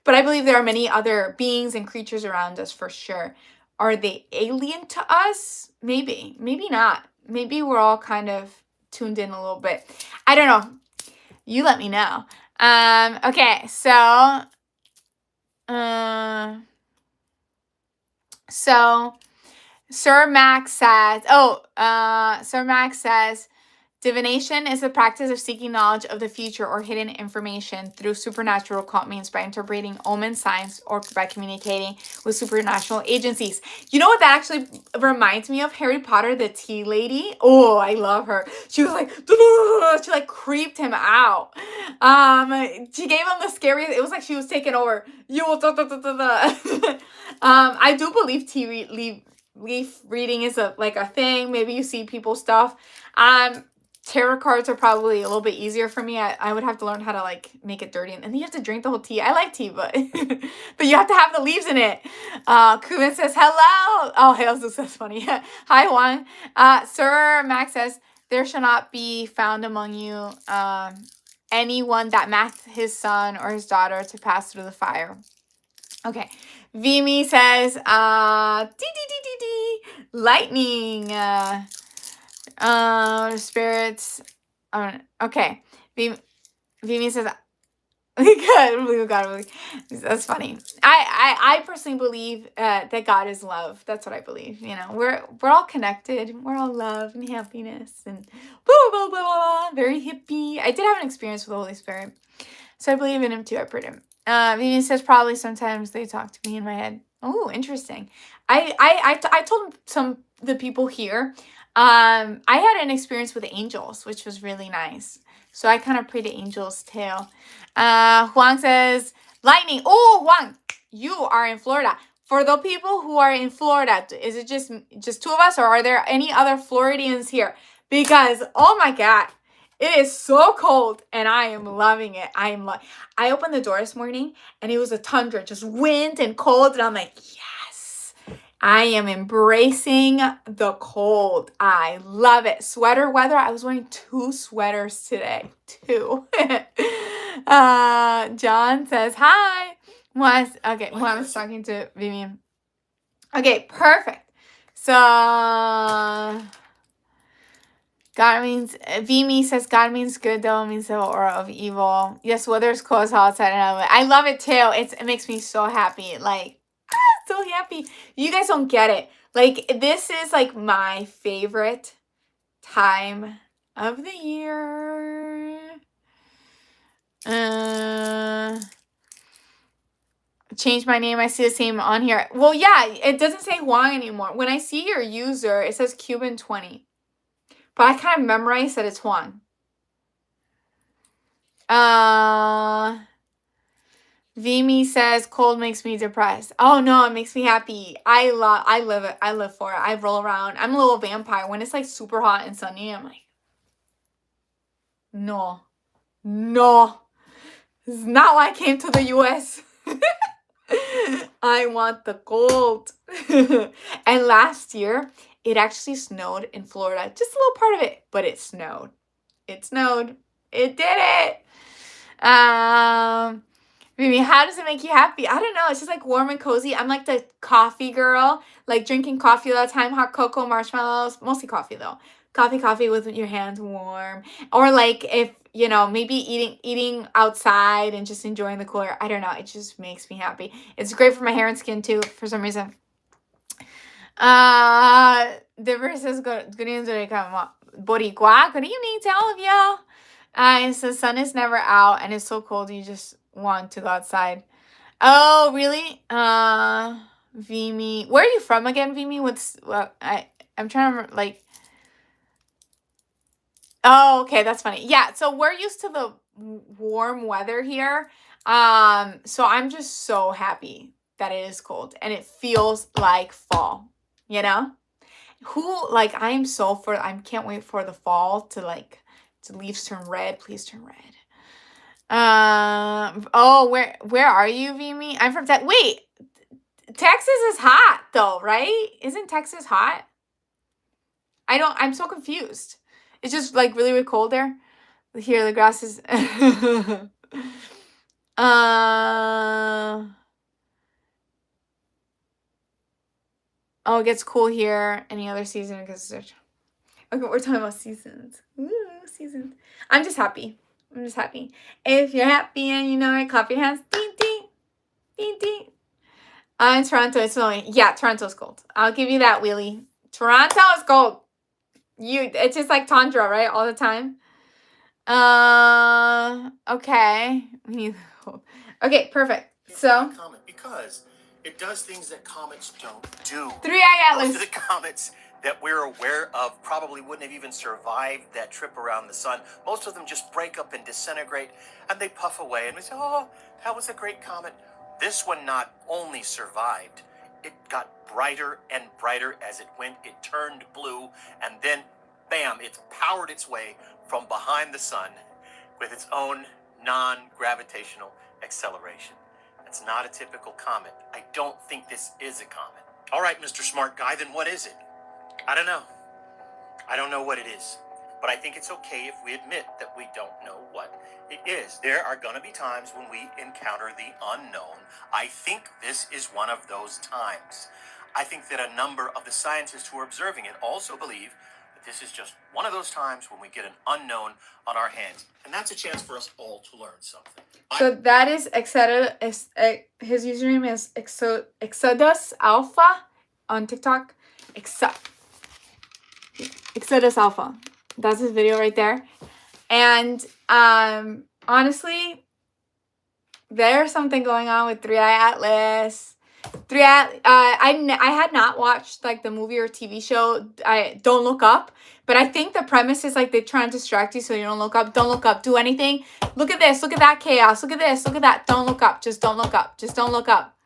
But I believe there are many other beings and creatures around us for sure. Are they alien to us? Maybe not. Maybe we're all kind of tuned in a little bit. I don't know. You let me know. Okay, so Sir Max says, Sir Max says, divination is the practice of seeking knowledge of the future or hidden information through supernatural occult means by interpreting omen signs or by communicating with supernatural agencies. You know what that actually reminds me of? Harry Potter, the tea lady. Oh, I love her. She was like, she like creeped him out. She gave him the scariest, it was like she was taking over. I do believe leaf reading is a thing. Maybe you see people's stuff. Tarot cards are probably a little bit easier for me. I would have to learn how to like make it dirty, and then you have to drink the whole tea. I like tea, but but you have to have the leaves in it. Kuben says hello. Oh, hey, this is funny. Hi, Juan. Sir Max says there shall not be found among you anyone that math his son or his daughter to pass through the fire. Okay. Vimi says lightning. Spirits. Okay. Vimi says God. That's funny. I personally believe that God is love. That's what I believe. You know, we're all connected. We're all love and happiness and blah blah blah blah. Very hippie. I did have an experience with the Holy Spirit, so I believe in him too. I prayed him. He says probably sometimes they talk to me in my head. Oh, interesting. I told some the people here. I had an experience with angels, which was really nice. So I kind of prayed to angels too. Juan says lightning. Oh, Juan, you are in Florida. For the people who are in Florida, is it just two of us, or are there any other Floridians here? Because oh my God, it is so cold, and I am loving it. I opened the door this morning, and it was a tundra, just wind and cold, and I'm like, yes, I am embracing the cold. I love it. Sweater weather. I was wearing 2 sweaters today. 2. John says hi. Okay, I was talking to Vivian. Okay, perfect. So God means, Vimi says God means good, though, means the aura of evil. Yes, weather's close outside and out. I love it too. It makes me so happy. Like, so happy. You guys don't get it. Like, this is like my favorite time of the year. Change my name. I see the same on here. Well, yeah, it doesn't say Huang anymore. When I see your user, it says Cuban20. But I kind of memorized that it's Juan. Vimi says cold makes me depressed. Oh no, it makes me happy. I live it. I live for it. I roll around. I'm a little vampire. When it's like super hot and sunny, I'm like, no. This is not why I came to the US. I want the cold. And last year, it actually snowed in Florida. Just a little part of it, but it snowed. It snowed. It did it. Mimi, how does it make you happy? I don't know. It's just like warm and cozy. I'm like the coffee girl, like drinking coffee all the time, hot cocoa, marshmallows, mostly coffee though. Coffee with your hands warm. Or like if, you know, maybe eating outside and just enjoying the cooler. I don't know. It just makes me happy. It's great for my hair and skin too, for some reason. The verse says good evening, Boricua. Good evening to all of y'all. It says sun is never out and it's so cold you just want to go outside. Oh, really? Vimi. Where are you from again, Vimi? I'm trying to remember, like. Oh, okay, that's funny. Yeah, so we're used to the warm weather here. So I'm just so happy that it is cold and it feels like fall, you know? I can't wait for the fall to leaves turn red. Please turn red. Oh, where are you, Vimi? I'm from Texas. Wait, Texas is hot though, right? Isn't Texas hot? I'm so confused. It's just like really, really cold there. Here, the grass is. Oh, it gets cool here. Any other season because okay, we're talking about seasons. Ooh, seasons. I'm just happy. If you're happy and you know it, clap your hands. Ding ding, ding ding. In Toronto, it's snowing. Yeah, Toronto's cold. I'll give you that, Wheelie. Toronto is cold. It's just like tundra, right? All the time. Okay. Okay, perfect. So because it does things that comets don't do. 3-eye atlas. Most of the comets that we're aware of probably wouldn't have even survived that trip around the sun. Most of them just break up and disintegrate, and they puff away, and we say, oh, that was a great comet. This one not only survived, it got brighter and brighter as it went. It turned blue, and then, bam, it's powered its way from behind the sun with its own non-gravitational acceleration. It's not a typical comet. I don't think this is a comet. All right, Mr. Smart Guy, then what is it? I don't know. I don't know what it is. But I think it's okay if we admit that we don't know what it is. There are going to be times when we encounter the unknown. I think this is one of those times. I think that a number of the scientists who are observing it also believe that this is just one of those times when we get an unknown on our hands. And that's a chance for us all to learn something. So that is Exodus. His username is Exodus Alpha on TikTok. Exodus Alpha. That's his video right there. And honestly, there's something going on with 3i Atlas. I had not watched like the movie or TV show. I Don't Look Up, but I think the premise is like they try and distract you so you don't look up. Don't look up. Do anything. Look at this. Look at that chaos. Look at this. Look at that. Don't look up. Just don't look up. Just don't look up.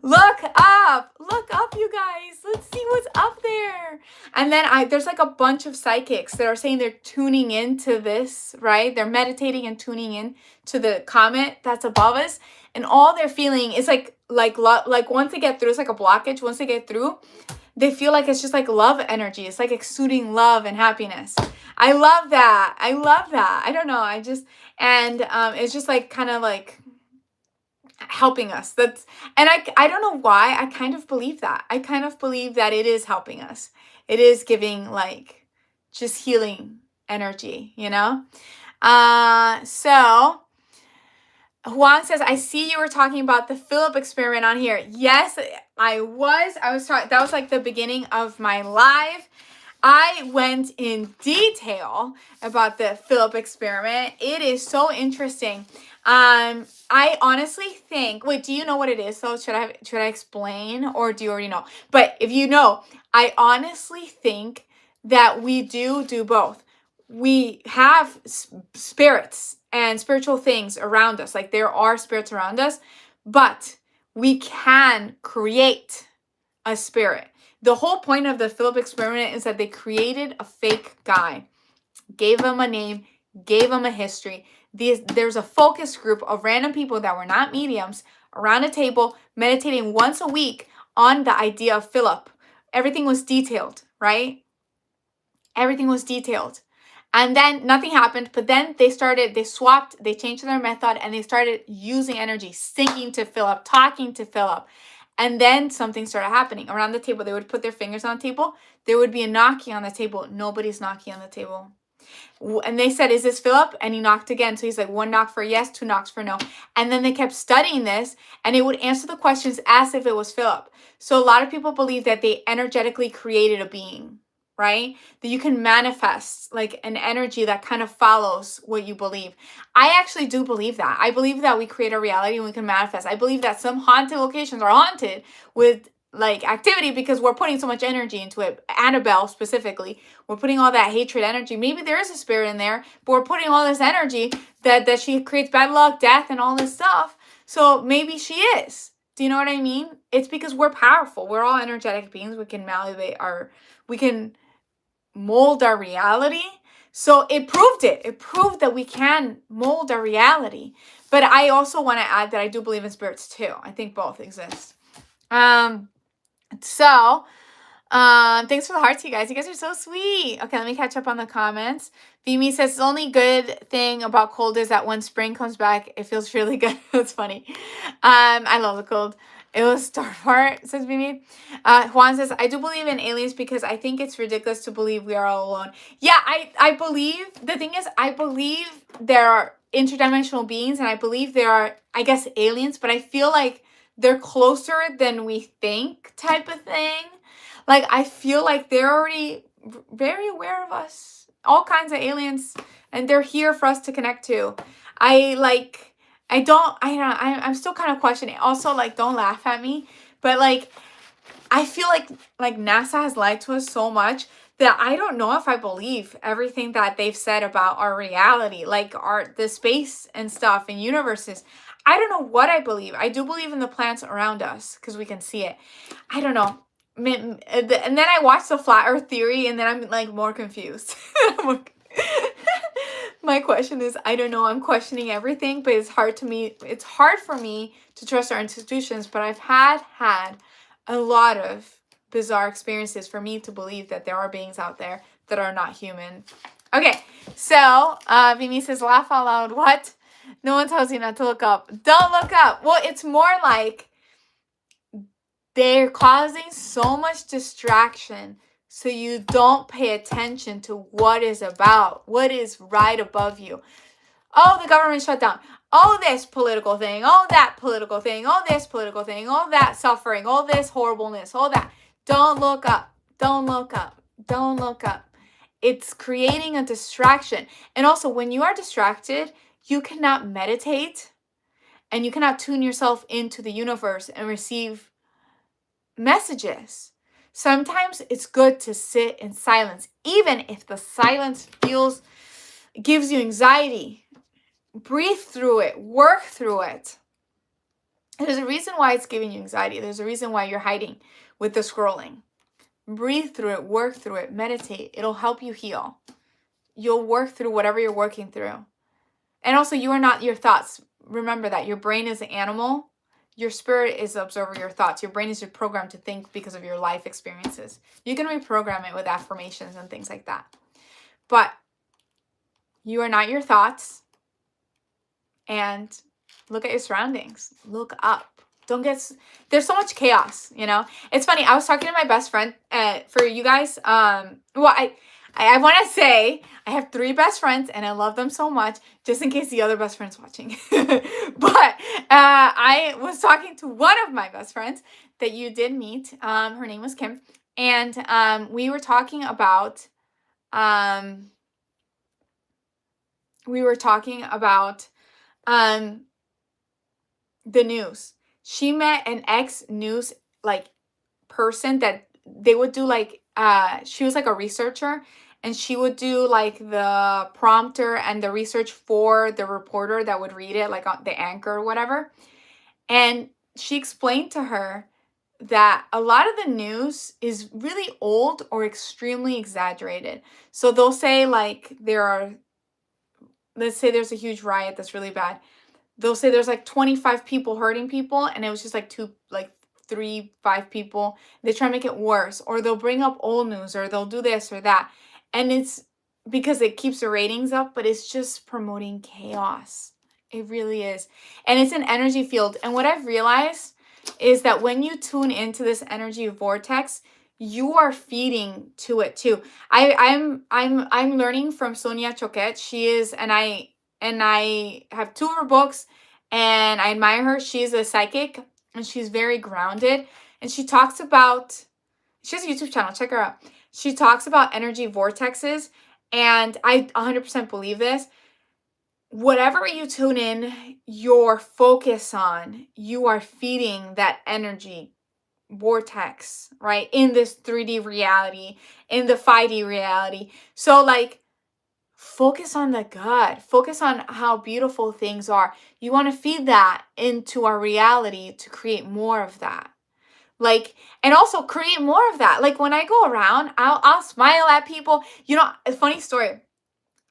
Look up. Look up, you guys. Let's see what's up there. And then there's like a bunch of psychics that are saying they're tuning into this, right? They're meditating and tuning in to the comet that's above us, and all they're feeling is like once they get through, it's like a blockage. Once they get through, they feel like it's just like love energy. It's like exuding love and happiness. I love that. I love that. I don't know. It's just like kind of like helping us. I don't know why. I kind of believe that. I kind of believe that it is helping us. It is giving like just healing energy, you know? So Juan says, I see you were talking about the Philip experiment on here. Yes, I was talking, that was like the beginning of my live. I went in detail about the Philip experiment. It is so interesting. I honestly think, wait, do you know what it is though? Should I explain, or do you already know? But if you know, I honestly think that we do both. We have spirits and spiritual things around us. Like there are spirits around us, but we can create a spirit. The whole point of the Philip experiment is that they created a fake guy, gave him a name, gave him a history. There's a focus group of random people that were not mediums around a table meditating once a week on the idea of Philip. Everything was detailed, right? Everything was detailed. And then nothing happened, but then they swapped, they changed their method, and they started using energy, singing to Philip, talking to Philip. And then something started happening. Around the table, they would put their fingers on the table. There would be a knocking on the table. Nobody's knocking on the table. And they said, is this Philip? And he knocked again. So he's like, 1 knock for yes, 2 knocks for no. And then they kept studying this, and it would answer the questions as if it was Philip. So a lot of people believe that they energetically created a being, right? That you can manifest like an energy that kind of follows what you believe. I actually do believe that. I believe that we create a reality and we can manifest. I believe that some haunted locations are haunted with like activity because we're putting so much energy into it. Annabelle specifically, we're putting all that hatred energy. Maybe there is a spirit in there, but we're putting all this energy that she creates bad luck, death, and all this stuff. So maybe she is. Do you know what I mean? It's because we're powerful. We're all energetic beings. We can we can mold our reality. So it proved it. It proved that we can mold our reality. But I also want to add that I do believe in spirits too. I think both exist. So thanks for the hearts, you guys. You guys are so sweet. Okay, let me catch up on the comments. Vimi says the only good thing about cold is that when spring comes back, it feels really good. That's funny. I love the cold. It was Star Part, says Vimi. Juan says, I do believe in aliens because I think it's ridiculous to believe we are all alone. Yeah, I believe, the thing is, I believe there are interdimensional beings, and I believe there are, I guess, aliens, but I feel like they're closer than we think type of thing. Like, I feel like they're already very aware of us. All kinds of aliens. And they're here for us to connect to. I'm still kind of questioning. Also, like, don't laugh at me. But, like, I feel like NASA has lied to us so much that I don't know if I believe everything that they've said about our reality. Like, the space and stuff and universes. I don't know what I believe. I do believe in the plants around us because we can see it. I don't know. And then I watched the flat earth theory, and then I'm like more confused. My question is, I don't know. I'm questioning everything, but it's hard for me to trust our institutions, but I've had a lot of bizarre experiences for me to believe that there are beings out there that are not human. Okay, so Vini says, laugh out loud. What? No one tells you not to look up. Don't look up. Well, it's more like they're causing so much distraction so you don't pay attention to what is right above you. Oh, the government shut down. all this political thing, all that political thing, all this political thing, all that suffering, all this horribleness, all that. Don't look up. Don't look up. Don't look up. It's creating a distraction. And also, when you are distracted, you cannot meditate and you cannot tune yourself into the universe and receive messages. Sometimes it's good to sit in silence, even if the silence gives you anxiety. Breathe through it, work through it. There's a reason why it's giving you anxiety. There's a reason why you're hiding with the scrolling. Breathe through it, work through it, meditate. It'll help you heal. You'll work through whatever you're working through. And also, you are not your thoughts. Remember that your brain is an animal. Your spirit is the observer of your thoughts. Your brain is programmed to think because of your life experiences. You can reprogram it with affirmations and things like that. But you are not your thoughts. And look at your surroundings. Look up. There's so much chaos, you know? It's funny. I was talking to my best friend, for you guys. I want to say I have 3 best friends and I love them so much, just in case the other best friend's watching. But I was talking to one of my best friends that you did meet. Her name was Kim. And we were talking about the news. She met an ex-news person that they would do she was like a researcher, and she would do like the prompter and the research for the reporter that would read it, like on the anchor or whatever. And she explained to her that a lot of the news is really old or extremely exaggerated. So they'll say let's say there's a huge riot that's really bad. They'll say there's 25 people hurting people, and it was just 3, 5 people. They try to make it worse, or they'll bring up old news, or they'll do this or that. And it's because it keeps the ratings up, but it's just promoting chaos. It really is. And it's an energy field. And what I've realized is that when you tune into this energy vortex, you are feeding to it too. I'm learning from Sonia Choquette. She is, and I have 2 of her books, and I admire her. She's a psychic, and she's very grounded. And she has a YouTube channel. Check her out. She talks about energy vortexes, and I 100% believe this. Whatever you tune in your focus on, you are feeding that energy vortex, right? In this 3D reality, in the 5D reality. So focus on the good. Focus on how beautiful things are. You want to feed that into our reality to create more of that. And also create more of that. When I go around, I'll smile at people. You know, a funny story.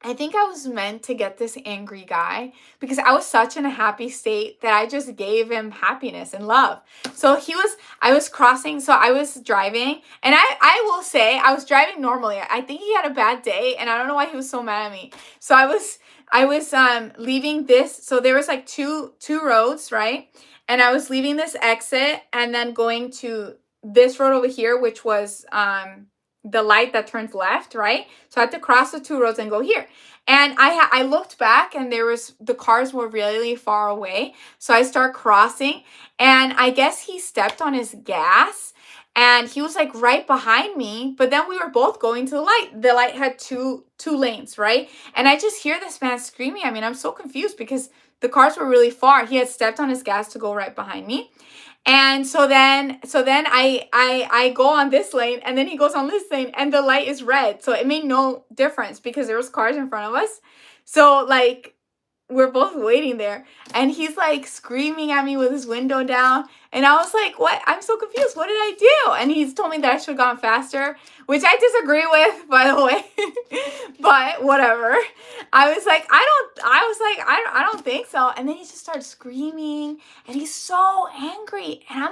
I think I was meant to get this angry guy because I was such in a happy state that I just gave him happiness and love. So I was crossing, so I was driving, and I will say I was driving normally. I think he had a bad day, and I don't know why he was so mad at me. So I was leaving this, so there was two roads, right? And I was leaving this exit and then going to this road over here, which was the light that turns left, right? So I had to cross the 2 roads and go here. And I looked back, and the cars were really far away. So I start crossing, and I guess he stepped on his gas, and he was right behind me. But then we were both going to the light. The light had two lanes, right? And I just hear this man screaming. I mean, I'm so confused because the cars were really far. He had stepped on his gas to go right behind me. And so then I go on this lane, and then he goes on this lane, and the light is red. So it made no difference because there was cars in front of us. So we're both waiting there, and he's screaming at me with his window down, and I was like, what? I'm so confused. What did I do? And he's told me that I should have gone faster, which I disagree with, by the way. But whatever. I was like, I don't think so. And then he just started screaming, and he's so angry. And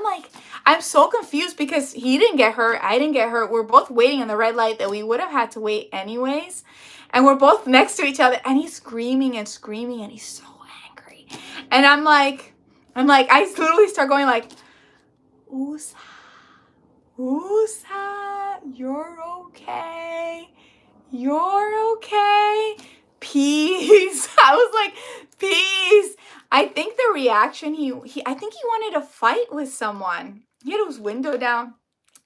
I'm so confused because he didn't get hurt. I didn't get hurt. We're both waiting on the red light that we would have had to wait anyways. And we're both next to each other, and he's screaming and screaming, and he's so angry. And I literally start going Usa, you're okay. You're okay. Peace. I was like, peace. I think the reaction I think he wanted to fight with someone. He had his window down.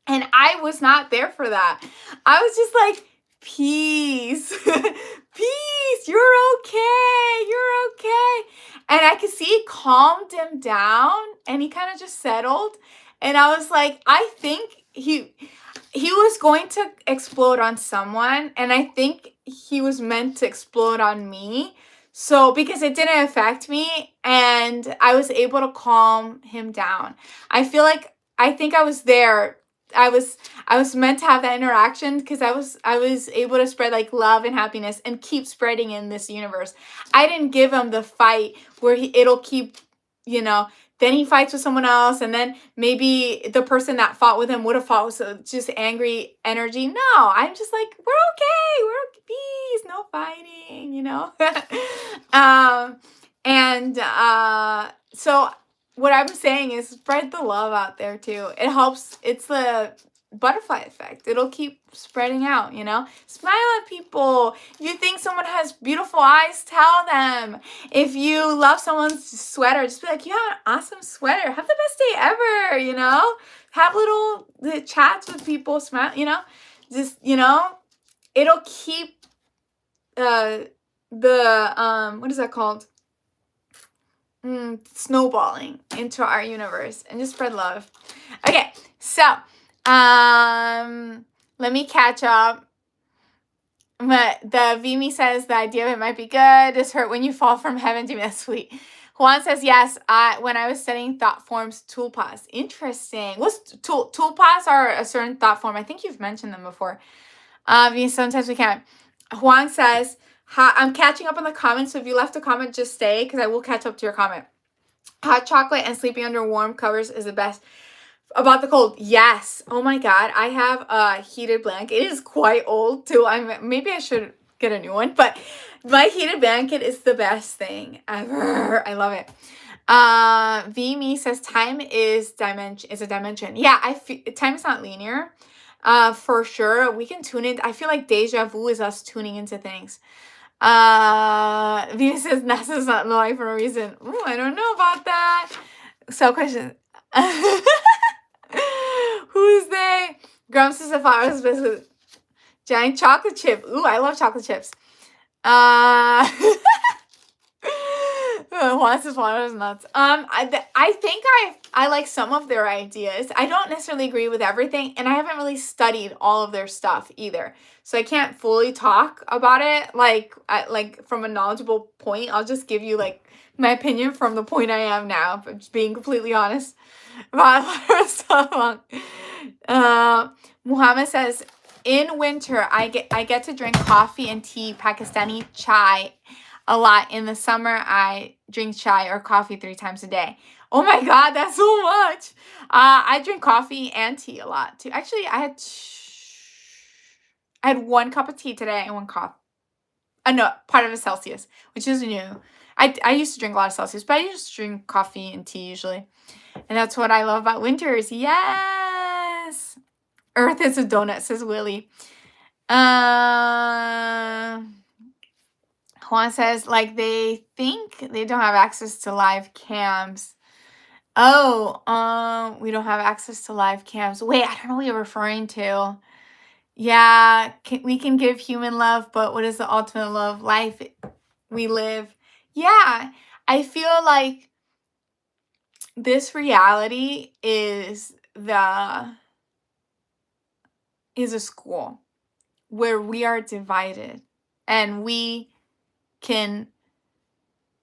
And I was not there for that. I was just like, peace, peace, you're okay, you're okay. And I could see it calmed him down and he kind of just settled. And I was like, I think he was going to explode on someone. And I think he was meant to explode on me. So, because it didn't affect me and I was able to calm him down. I think I was there. I was meant to have that interaction because I was able to spread like love and happiness and keep spreading in this universe. I didn't give him the fight where it'll keep, then he fights with someone else and then maybe the person that fought with him would have fought with just angry energy. No, I'm just like, we're okay, peace, no fighting, So what I'm saying is spread the love out there too. It helps. It's the butterfly effect. It'll keep spreading out, Smile at people. If you think someone has beautiful eyes, tell them. If you love someone's sweater, just be like, you have an awesome sweater. Have the best day ever, Have little chats with people, smile, Just, it'll keep what is that called? Snowballing into our universe and just spread love. Okay, so let me catch up. But the Vimy says the idea of it might be good. It's hurt when you fall from heaven. Do that's sweet. Juan says yes. When I was studying thought forms, tulpas. Interesting. What's tulpas are a certain thought form. I think you've mentioned them before. Sometimes we can't. Juan says, I'm catching up on the comments, so if you left a comment, just stay, because I will catch up to your comment. Hot chocolate and sleeping under warm covers is the best. About the cold, yes. Oh my God, I have a heated blanket. It is quite old too. Maybe I should get a new one, but my heated blanket is the best thing ever. I love it. VMe says time is a dimension. Yeah, time is not linear. For sure, we can tune in. I feel like deja vu is us tuning into things. Venus says NASA's not lying for a reason. Ooh, I don't know about that. So question. Who's they? Grumps is a flower with giant chocolate chip. Ooh, I love chocolate chips. Wants his flowers nuts. I think I like some of their ideas. I don't necessarily agree with everything, and I haven't really studied all of their stuff either. So I can't fully talk about it like from a knowledgeable point. I'll just give you like my opinion from the point I am now, but just being completely honest about a lot of stuff. Muhammad says, in winter I get to drink coffee and tea, Pakistani chai a lot. In the summer I drink chai or coffee 3 times a day. Oh my God, that's so much. I drink coffee and tea a lot too. Actually, I had 1 cup of tea today and 1 coffee. No, part of a Celsius, which is new. I used to drink a lot of Celsius, but I used to drink coffee and tea usually. And that's what I love about winters. Yes. Earth is a donut, says Willie. Juan says, like, they think they don't have access to live cams. Oh, we don't have access to live cams. Wait, I don't know what you're referring to. Yeah, we can give human love, but what is the ultimate love? Life we live. Yeah, I feel like this reality is a school where we are divided and we can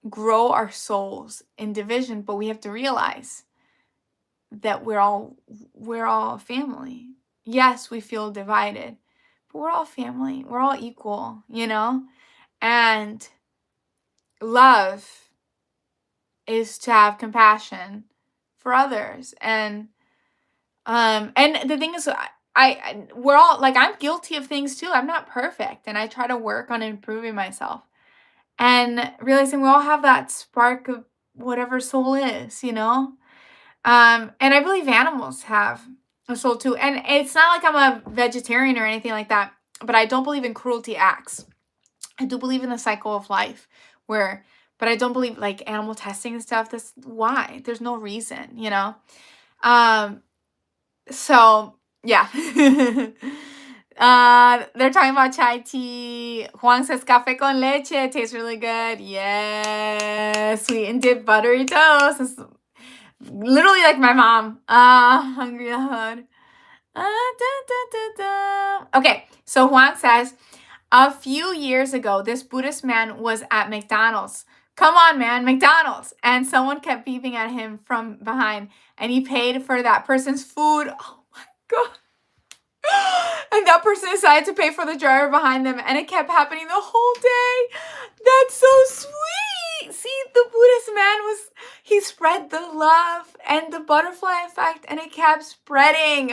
grow our souls in division, but we have to realize that we're all family. Yes, we feel divided, but we're all family. We're all equal, And love is to have compassion for others. And the thing is, we're all, like, I'm guilty of things too. I'm not perfect, and I try to work on improving myself and realizing we all have that spark of whatever soul is, And I believe animals have a soul too. And it's not like I'm a vegetarian or anything like that, but I don't believe in cruelty acts. I do believe in the cycle of life where but I don't believe like animal testing and stuff. That's why. There's no reason, you know? Um, so yeah. They're talking about chai tea. Juan says café con leche. It tastes really good. Yes. Sweet and dip buttery toast. It's literally like my mom. Hungry heart. Okay, so Juan says, a few years ago, this Buddhist man was at McDonald's. Come on, man, McDonald's. And someone kept beeping at him from behind, and he paid for that person's food. Oh my God. And that person decided to pay for the driver behind them, and it kept happening the whole day. That's so sweet. See, the Buddhist man he spread the love and the butterfly effect, and it kept spreading.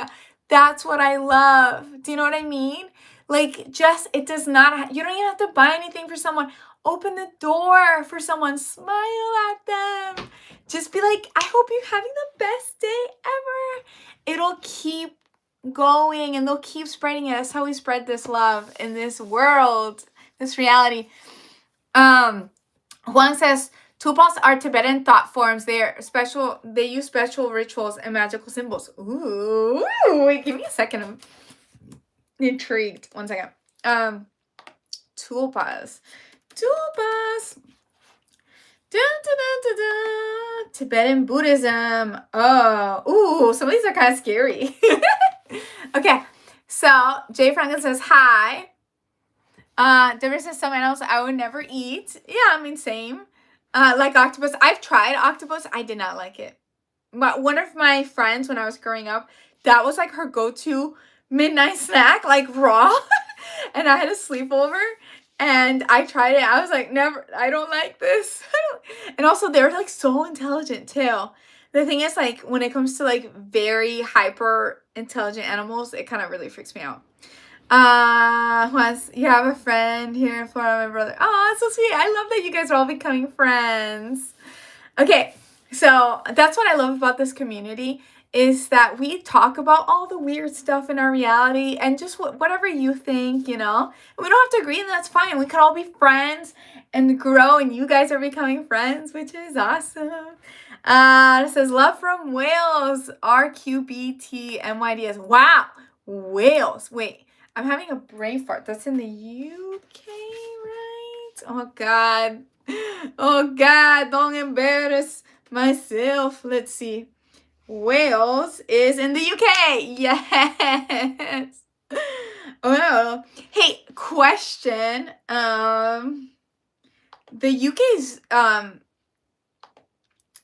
That's what I love. Do you know what I mean? Like, just, it does not, you don't even have to buy anything for someone. Open the door for someone. Smile at them. Just be like, I hope you're having the best day ever. It'll keep going, and they'll keep spreading it. That's how we spread this love in this world, this reality. Juan says, Tupas are Tibetan thought forms. They use special rituals and magical symbols. Ooh, wait, give me a second. I'm intrigued. 1 second. Tulpas. Tibetan Buddhism. Oh, some of these are kind of scary. Okay, so Jay Franklin says, hi. Deborah says, some animals I would never eat. Yeah, I mean, same. Like octopus. I've tried octopus. I did not like it. But one of my friends, when I was growing up, that was like her go-to midnight snack, like raw. And I had a sleepover, and I tried it. I was like, never, I don't like this. And also, they're like so intelligent too. The thing is, like, when it comes to like very hyper intelligent animals, it kind of really freaks me out. Once you have a friend here in Florida, my brother. Oh, it's so sweet. I love that you guys are all becoming friends. Okay, so that's what I love about this community, is that we talk about all the weird stuff in our reality and just whatever you think, you know. We don't have to agree, and that's fine. We could all be friends and grow, and you guys are becoming friends, which is awesome. It says, love from Wales, RQBTMYDS. Wow, Wales. Wait, I'm having a brain fart. That's in the UK, right? Oh, God. Oh, God, don't embarrass myself. Let's see. Wales is in the UK. Yes. Oh, hey, question. The UK's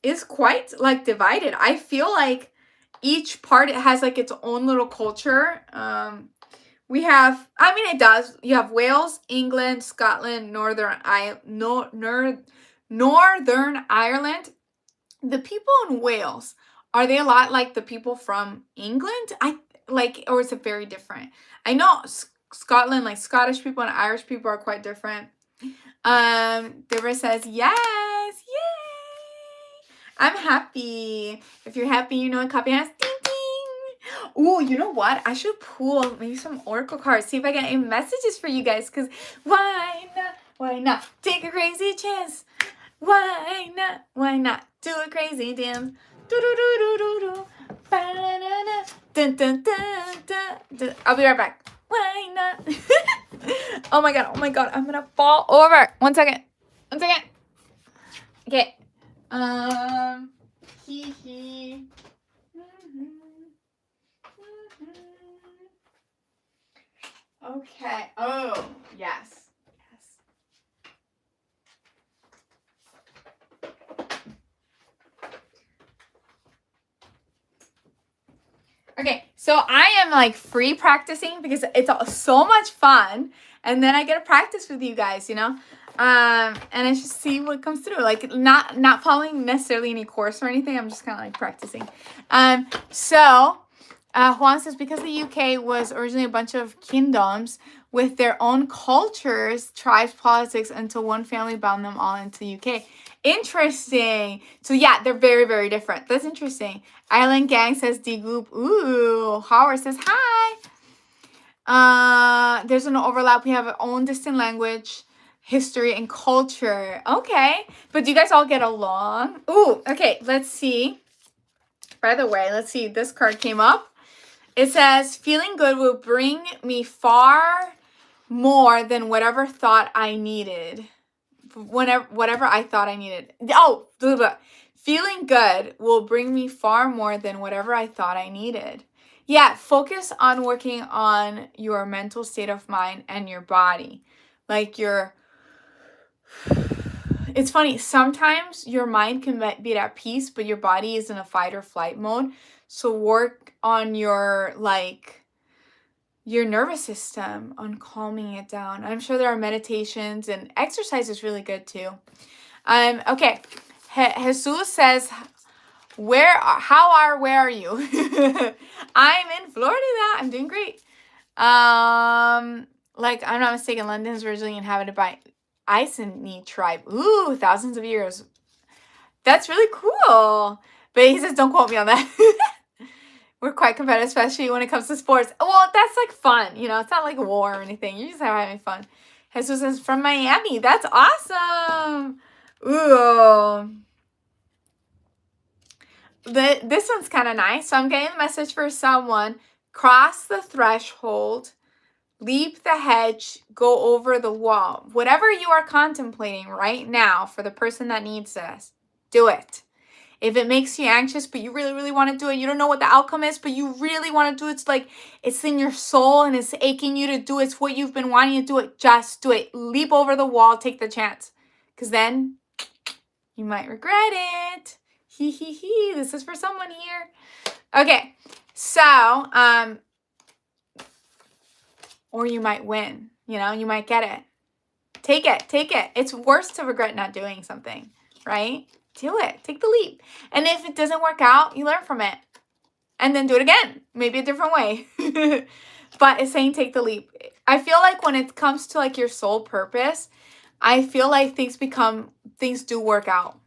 is quite like divided. I feel like each part has like its own little culture. We have, I mean, it does. You have Wales, England, Scotland, Northern Ireland. The people in Wales, are they a lot like the people from England? Or is it very different? I know Scotland, like Scottish people and Irish people are quite different. Deborah says, yes, yay. I'm happy. If you're happy, you know what copy has. Ding, ding. Ooh, you know what? I should pull maybe some oracle cards. See if I get any messages for you guys. Because why not? Why not? Take a crazy chance. Why not? Why not? Do a crazy dance. Do do do do do do. Ba-da-da-da. Dun, dun, dun, dun, dun. I'll be right back. Why not? Oh my god, I'm gonna fall over. 1 second. 1 second. Okay. Hee hee. Okay. Oh, yes. Okay, so I am like free practicing because it's so much fun, and then I get to practice with you guys, you know, and I just see what comes through. Like not following necessarily any course or anything. I'm just kind of like practicing. So Juan says, because the UK was originally a bunch of kingdoms with their own cultures, tribes, politics, until one family bound them all into the UK. Interesting. So yeah, they're very, very different. That's interesting. Island Gang says D-Goop. Ooh. Howard says hi. There's an overlap. We have our own distinct language. history and culture. Okay. But do you guys all get along? Ooh, okay. Let's see. By the way, let's see. This card came up. It says, feeling good will bring me far more than whatever thought I needed. Whatever I thought I needed. Oh, blah, blah. Feeling good will bring me far more than whatever I thought I needed. Yeah, focus on working on your mental state of mind and your body. Like it's funny, sometimes your mind can be at peace, but your body is in a fight or flight mode. So work on your nervous system, on calming it down. I'm sure there are meditations, and exercise is really good too. Okay. Jesus says, where are you? I'm in Florida. I'm doing great. Like, I'm not mistaken, London's originally inhabited by Iceni tribe. Ooh, thousands of years. That's really cool. But he says, don't quote me on that. We're quite competitive, especially when it comes to sports. Well, that's like fun. You know, it's not like war or anything. You're just having fun. Jesus is from Miami. That's awesome. Ooh. This one's kind of nice. So I'm getting a message for someone. Cross the threshold. Leap the hedge. Go over the wall. Whatever you are contemplating right now for the person that needs this, do it. If it makes you anxious, but you really, really want to do it, you don't know what the outcome is, but you really want to do it, it's like it's in your soul and it's aching you to do it. It's what you've been wanting to do it. Just do it. Leap over the wall. Take the chance. Because then you might regret it. Hee hee hee. This is for someone here. Okay. So, or you might win. You know, you might get it. Take it. Take it. It's worse to regret not doing something, right? Do it. Take the leap. And if it doesn't work out, you learn from it. And then do it again. Maybe a different way. But it's saying take the leap. I feel like when it comes to like your sole purpose, I feel like things do work out.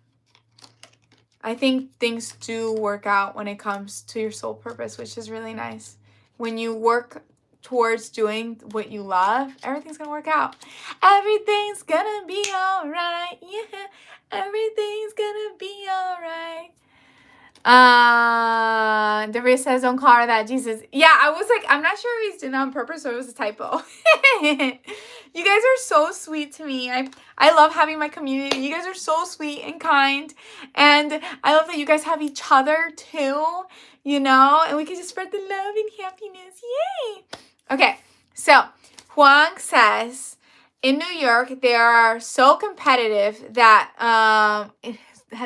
I think things do work out when it comes to your sole purpose, which is really nice. When you work towards doing what you love, everything's gonna work out. Everything's gonna be all right. Yeah, everything's gonna be all right. Debris says, don't call her that, Jesus. Yeah, I was like, I'm not sure if he's doing it on purpose or it was a typo. You guys are so sweet to me. I love having my community. You guys are so sweet and kind. And I love that you guys have each other too, you know, and we can just spread the love and happiness. Yay! Okay, so Huang says, in New York, they are so competitive that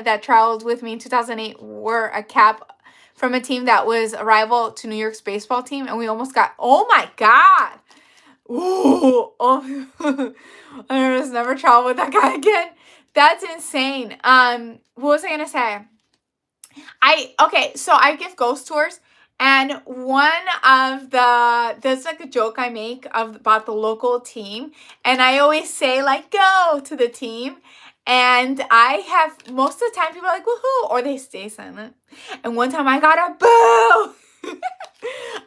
that traveled with me in 2008 were a cap from a team that was a rival to New York's baseball team, and we almost got, oh my God. Ooh, oh, I just never travel with that guy again. That's insane. What was I gonna say? So I give ghost tours, and one of there's like a joke I make about the local team, and I always say like, go to the team. And I have, most of the time, people are like, woohoo, or they stay silent. And one time I got a boo.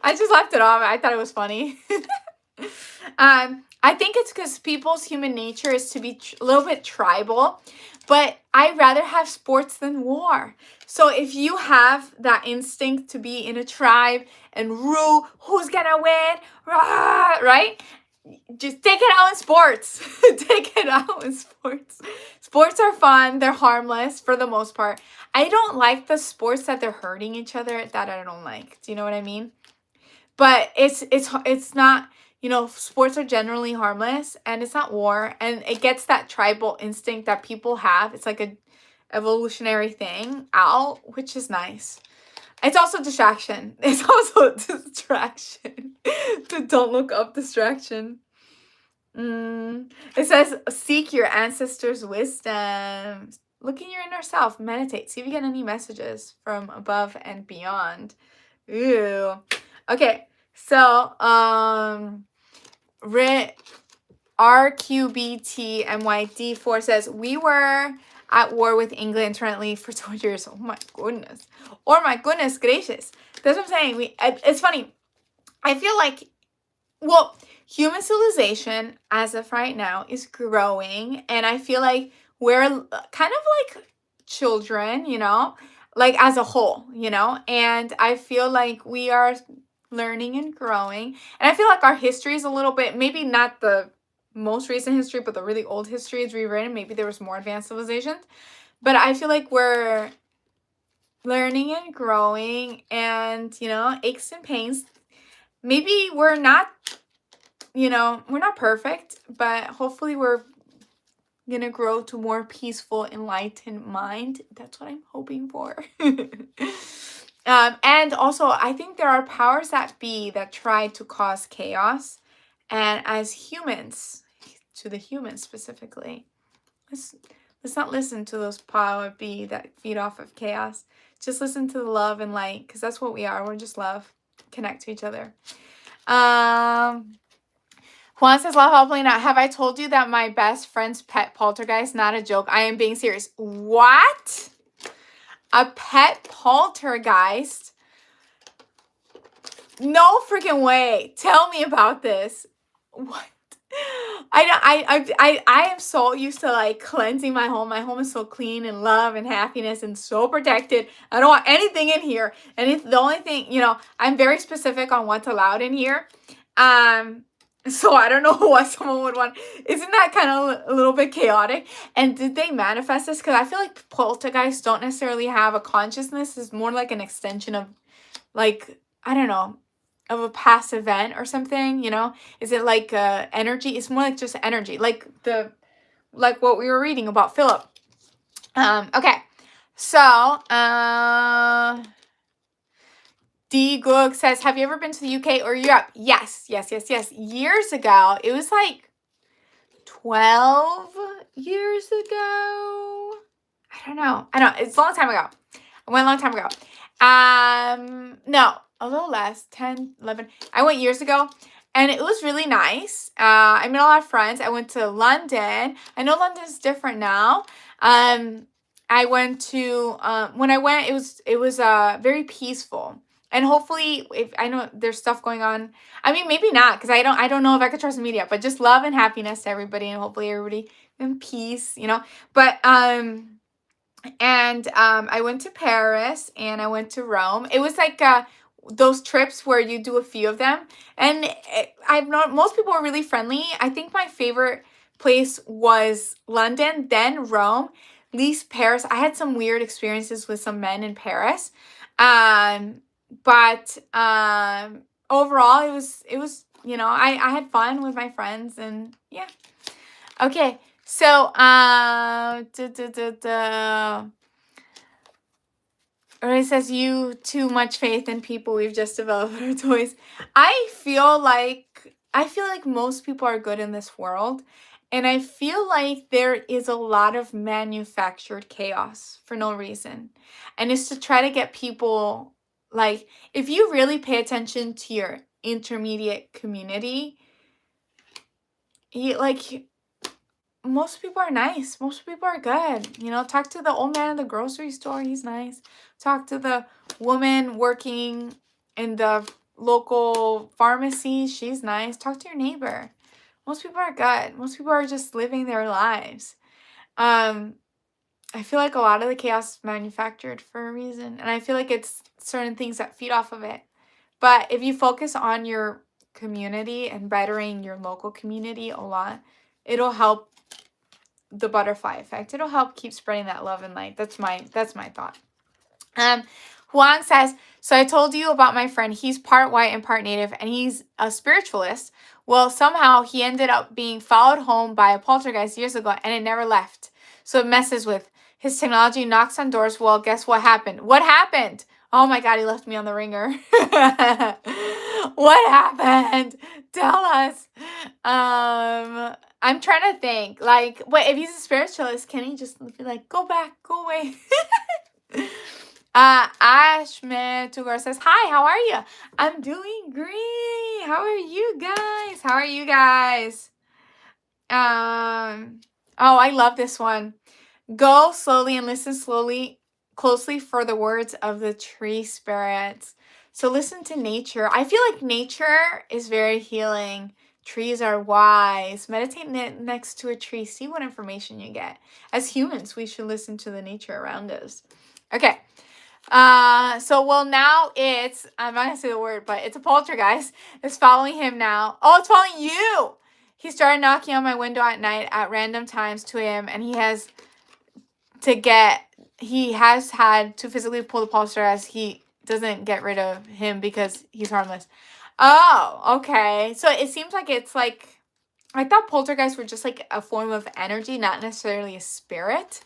I just left it off. I thought it was funny. I think it's because people's human nature is to be a little bit tribal, but I'd rather have sports than war. So if you have that instinct to be in a tribe and rule who's gonna win, right? Just take it out in sports. Take it out in sports. Sports are fun. They're harmless for the most part. I don't like the sports that they're hurting each other. That I don't like. Do you know what I mean? But it's not, you know, sports are generally harmless and it's not war, and it gets that tribal instinct that people have. It's like a evolutionary thing out, which is nice. It's also distraction. It's also distraction. The don't look up distraction. It says, seek your ancestors' wisdom. Look in your inner self. Meditate. See if you get any messages from above and beyond. Ooh. Okay. So, RQBTMYD4 says, we were at war with England internally for 200 years. Oh my goodness. Oh my goodness gracious. That's what I'm saying. It's funny. I feel like, well, human civilization as of right now is growing, and I feel like we're kind of like children, like as a whole, and I feel like we are learning and growing, and I feel like our history is a little bit, maybe not the most recent history, but the really old history is rewritten. Maybe there was more advanced civilizations, but I feel like we're learning and growing, and aches and pains. Maybe we're not perfect, but hopefully we're gonna grow to more peaceful, enlightened mind. That's what I'm hoping for. And also, I think there are powers that be that try to cause chaos. And as humans, to the humans specifically, let's not listen to those power be that feed off of chaos. Just listen to the love and light, because that's what we are. We're just love. Connect to each other. Juan says, love Paulina. Have I told you that my best friend's pet poltergeist? Not a joke. I am being serious. What? A pet poltergeist? No freaking way. Tell me about this. What? I am so used to like cleansing my home. My home is so clean and love and happiness and so protected. I don't want anything in here. And it's the only thing, I'm very specific on what's allowed in here. So I don't know why someone would want. Isn't that kind of a little bit chaotic? And did they manifest this? Because I feel like poltergeists don't necessarily have a consciousness. It's more like an extension of, like, I don't know, of a past event or something. Is it like energy? It's more like just energy, like what we were reading about Philip. Okay, so D. Goog says, have you ever been to the UK or Europe? Yes. Years ago. It was like 12 years ago. I don't know. It's a long time ago. I went a long time ago. No, a little less, 10, 11. I went years ago, and it was really nice. I made a lot of friends. I went to London. I know London's different now. I went to, when I went, it was very peaceful. And hopefully, if I know there's stuff going on, I mean, maybe not, because I don't know if I could trust the media, but just love and happiness to everybody, and hopefully everybody in peace, But I went to Paris and I went to Rome. It was like those trips where you do a few of them, and I've known most people are really friendly. I think my favorite place was London, then Rome, least Paris. I had some weird experiences with some men in Paris. But overall, it was I had fun with my friends, and yeah. Okay, so it says, you too much faith in people we've just developed our toys. I feel like most people are good in this world, and I feel like there is a lot of manufactured chaos for no reason, and it's to try to get people. Like, if you really pay attention to your intermediate community, most people are nice. Most people are good. Talk to the old man in the grocery store. He's nice. Talk to the woman working in the local pharmacy. She's nice. Talk to your neighbor. Most people are good. Most people are just living their lives. I feel like a lot of the chaos is manufactured for a reason, and I feel like it's certain things that feed off of it. But if you focus on your community and bettering your local community a lot, it'll help the butterfly effect. It'll help keep spreading that love and light. That's my thought. Huang says, so I told you about my friend. He's part white and part native, and he's a spiritualist. Well, somehow he ended up being followed home by a poltergeist years ago, and it never left. So it messes with his technology, knocks on doors. Well, guess what happened? What happened? Oh my God, he left me on the ringer. What happened? Tell us. I'm trying to think. Like, wait, if he's a spiritualist, can he just be like, go back, go away? Ashman Tugar says, hi, how are you? I'm doing great. How are you guys? Oh, I love this one. Go slowly and listen closely for the words of the tree spirits. So listen to nature. I feel like nature is very healing Trees are wise. Meditate next to a tree. See what information you get. As humans, we should listen to the nature around us. Okay. Well, now it's, I'm not gonna say the word, but it's a poltergeist. It's following him now. Oh, it's following you. He started knocking on my window at night at random times, 2 a.m. And he has had to physically pull the poltergeist. He doesn't get rid of him because he's harmless. Oh, okay. So it seems like it's like, I thought poltergeists were just like a form of energy, not necessarily a spirit.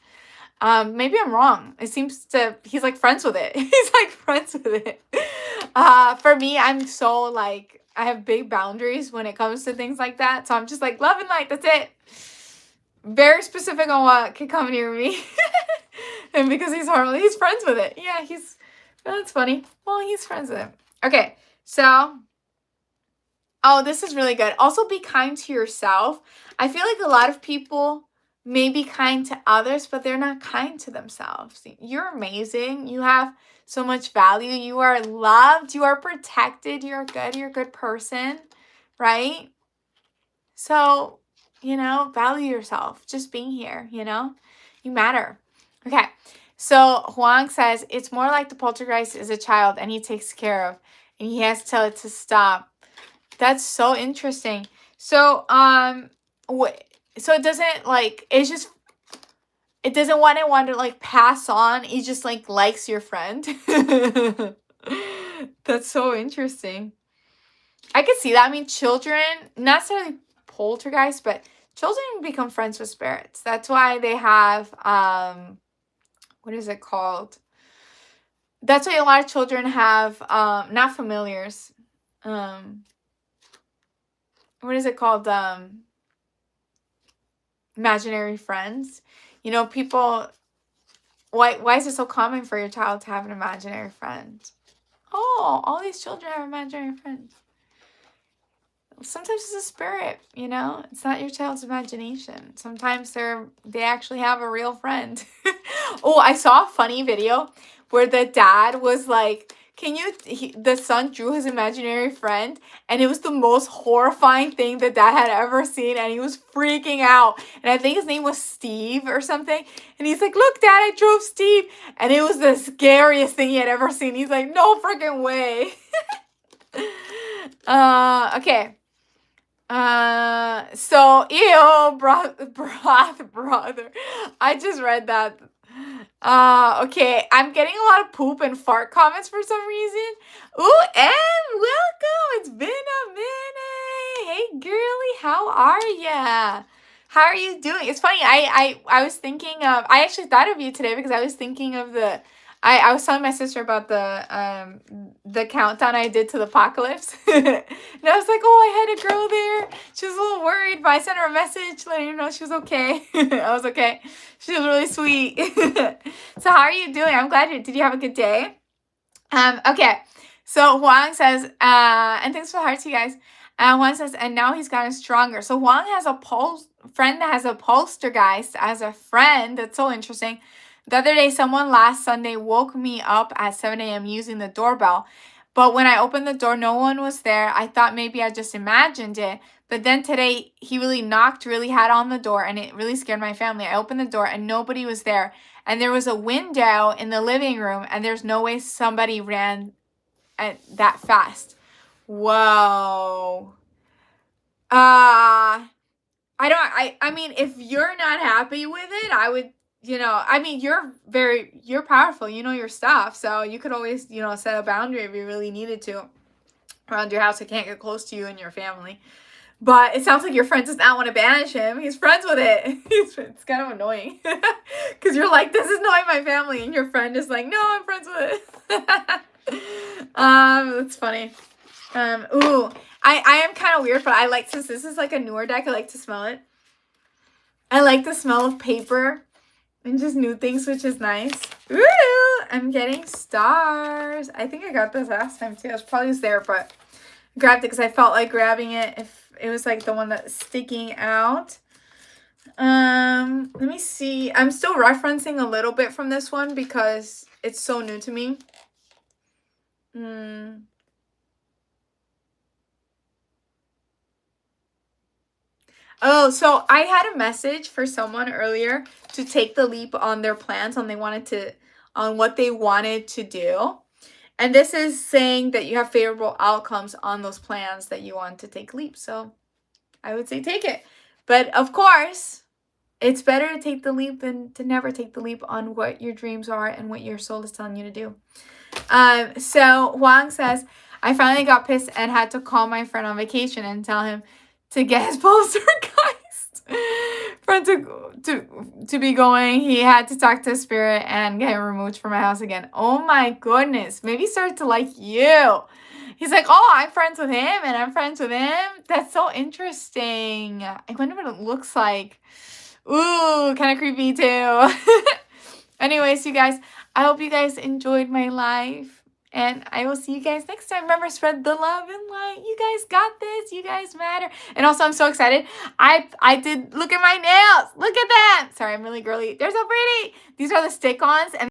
Maybe I'm wrong. It seems he's like friends with it. He's like friends with it. For me, I'm so like, I have big boundaries when it comes to things like that. So I'm just like, love and light, that's it. Very specific on what can come near me. And because he's harmless, he's friends with it. Yeah, that's funny. Well, he's friends with it. Okay, so, oh, this is really good. Also, be kind to yourself. I feel like a lot of people may be kind to others, but they're not kind to themselves. You're amazing. You have so much value. You are loved. You are protected. You're good. You're a good person, right? So, value yourself. Just being here, you matter. Okay. So Huang says it's more like the poltergeist is a child and he takes care of, and he has to tell it to stop. That's so interesting. So, so it doesn't like, it doesn't want to like pass on. It just like likes your friend. That's so interesting. I could see that. I mean, children, not necessarily poltergeist, but children become friends with spirits. That's why they have, what is it called? That's why a lot of children have, not familiars. What is it called? Imaginary friends. People, why is it so common for your child to have an imaginary friend? Oh, all these children have imaginary friends. Sometimes it's a spirit, it's not your child's imagination. Sometimes they actually have a real friend. Oh, I saw a funny video where the dad was like, the son drew his imaginary friend, and it was the most horrifying thing that dad had ever seen, and he was freaking out. And I think his name was Steve or something. And he's like, look, Dad, I drew Steve. And it was the scariest thing he had ever seen. He's like, no freaking way. Okay. So, ew, brother. I just read that. Okay, I'm getting a lot of poop and fart comments for some reason. Ooh, Em, welcome. It's been a minute. Hey, girly, how are ya? How are you doing? It's funny, I was thinking of, I actually thought of you today because I was thinking of I was telling my sister about the countdown I did to the apocalypse. And I was like, oh, I had a girl there. She was a little worried, but I sent her a message letting her know she was okay. I was okay. She was really sweet. So how are you doing? I'm glad did you have a good day? Okay. So Huang says, and thanks for the hearts, you guys. Huang says, and now he's gotten stronger. So Huang has a friend that has a poltergeist as a friend. That's so interesting. The other day, someone last Sunday woke me up at 7 a.m. using the doorbell. But when I opened the door, no one was there. I thought maybe I just imagined it. But then today, he really knocked really hard on the door, and it really scared my family. I opened the door, and nobody was there. And there was a window in the living room, and there's no way somebody ran that fast. Whoa. I mean, if you're not happy with it, I would, I mean, you're powerful, your stuff. So you could always, set a boundary if you really needed to around your house. I can't get close to you and your family. But it sounds like your friend does not want to banish him. He's friends with it. It's kind of annoying. Because you're like, this is annoying my family. And your friend is like, no, I'm friends with it. That's funny. Ooh, I am kind of weird, but since this is like a newer deck, I like to smell it. I like the smell of paper and just new things, which is nice. Ooh, I'm getting stars. I think I got this last time too. I was probably just there, but I grabbed it because I felt like grabbing it if it was like the one that's sticking out. Let me see. I'm still referencing a little bit from this one because it's so new to me. Oh, so I had a message for someone earlier to take the leap on their plans on what they wanted to do. And this is saying that you have favorable outcomes on those plans that you want to take leap. So I would say take it. But of course, it's better to take the leap than to never take the leap on what your dreams are and what your soul is telling you to do. So Huang says, I finally got pissed and had to call my friend on vacation and tell him to get his poltergeist friend to be going. He had to talk to spirit and get him removed from my house again. Oh my goodness. Maybe start to like you. He's like, oh, I'm friends with him and I'm friends with him. That's so interesting. I wonder what it looks like. Ooh, kind of creepy too. Anyways, you guys, I hope you guys enjoyed my life. And I will see you guys next time. Remember, spread the love and light. You guys got this. You guys matter. And also, I'm so excited. I did, look at my nails. Look at them. Sorry, I'm really girly. They're so pretty. These are the stick-ons. And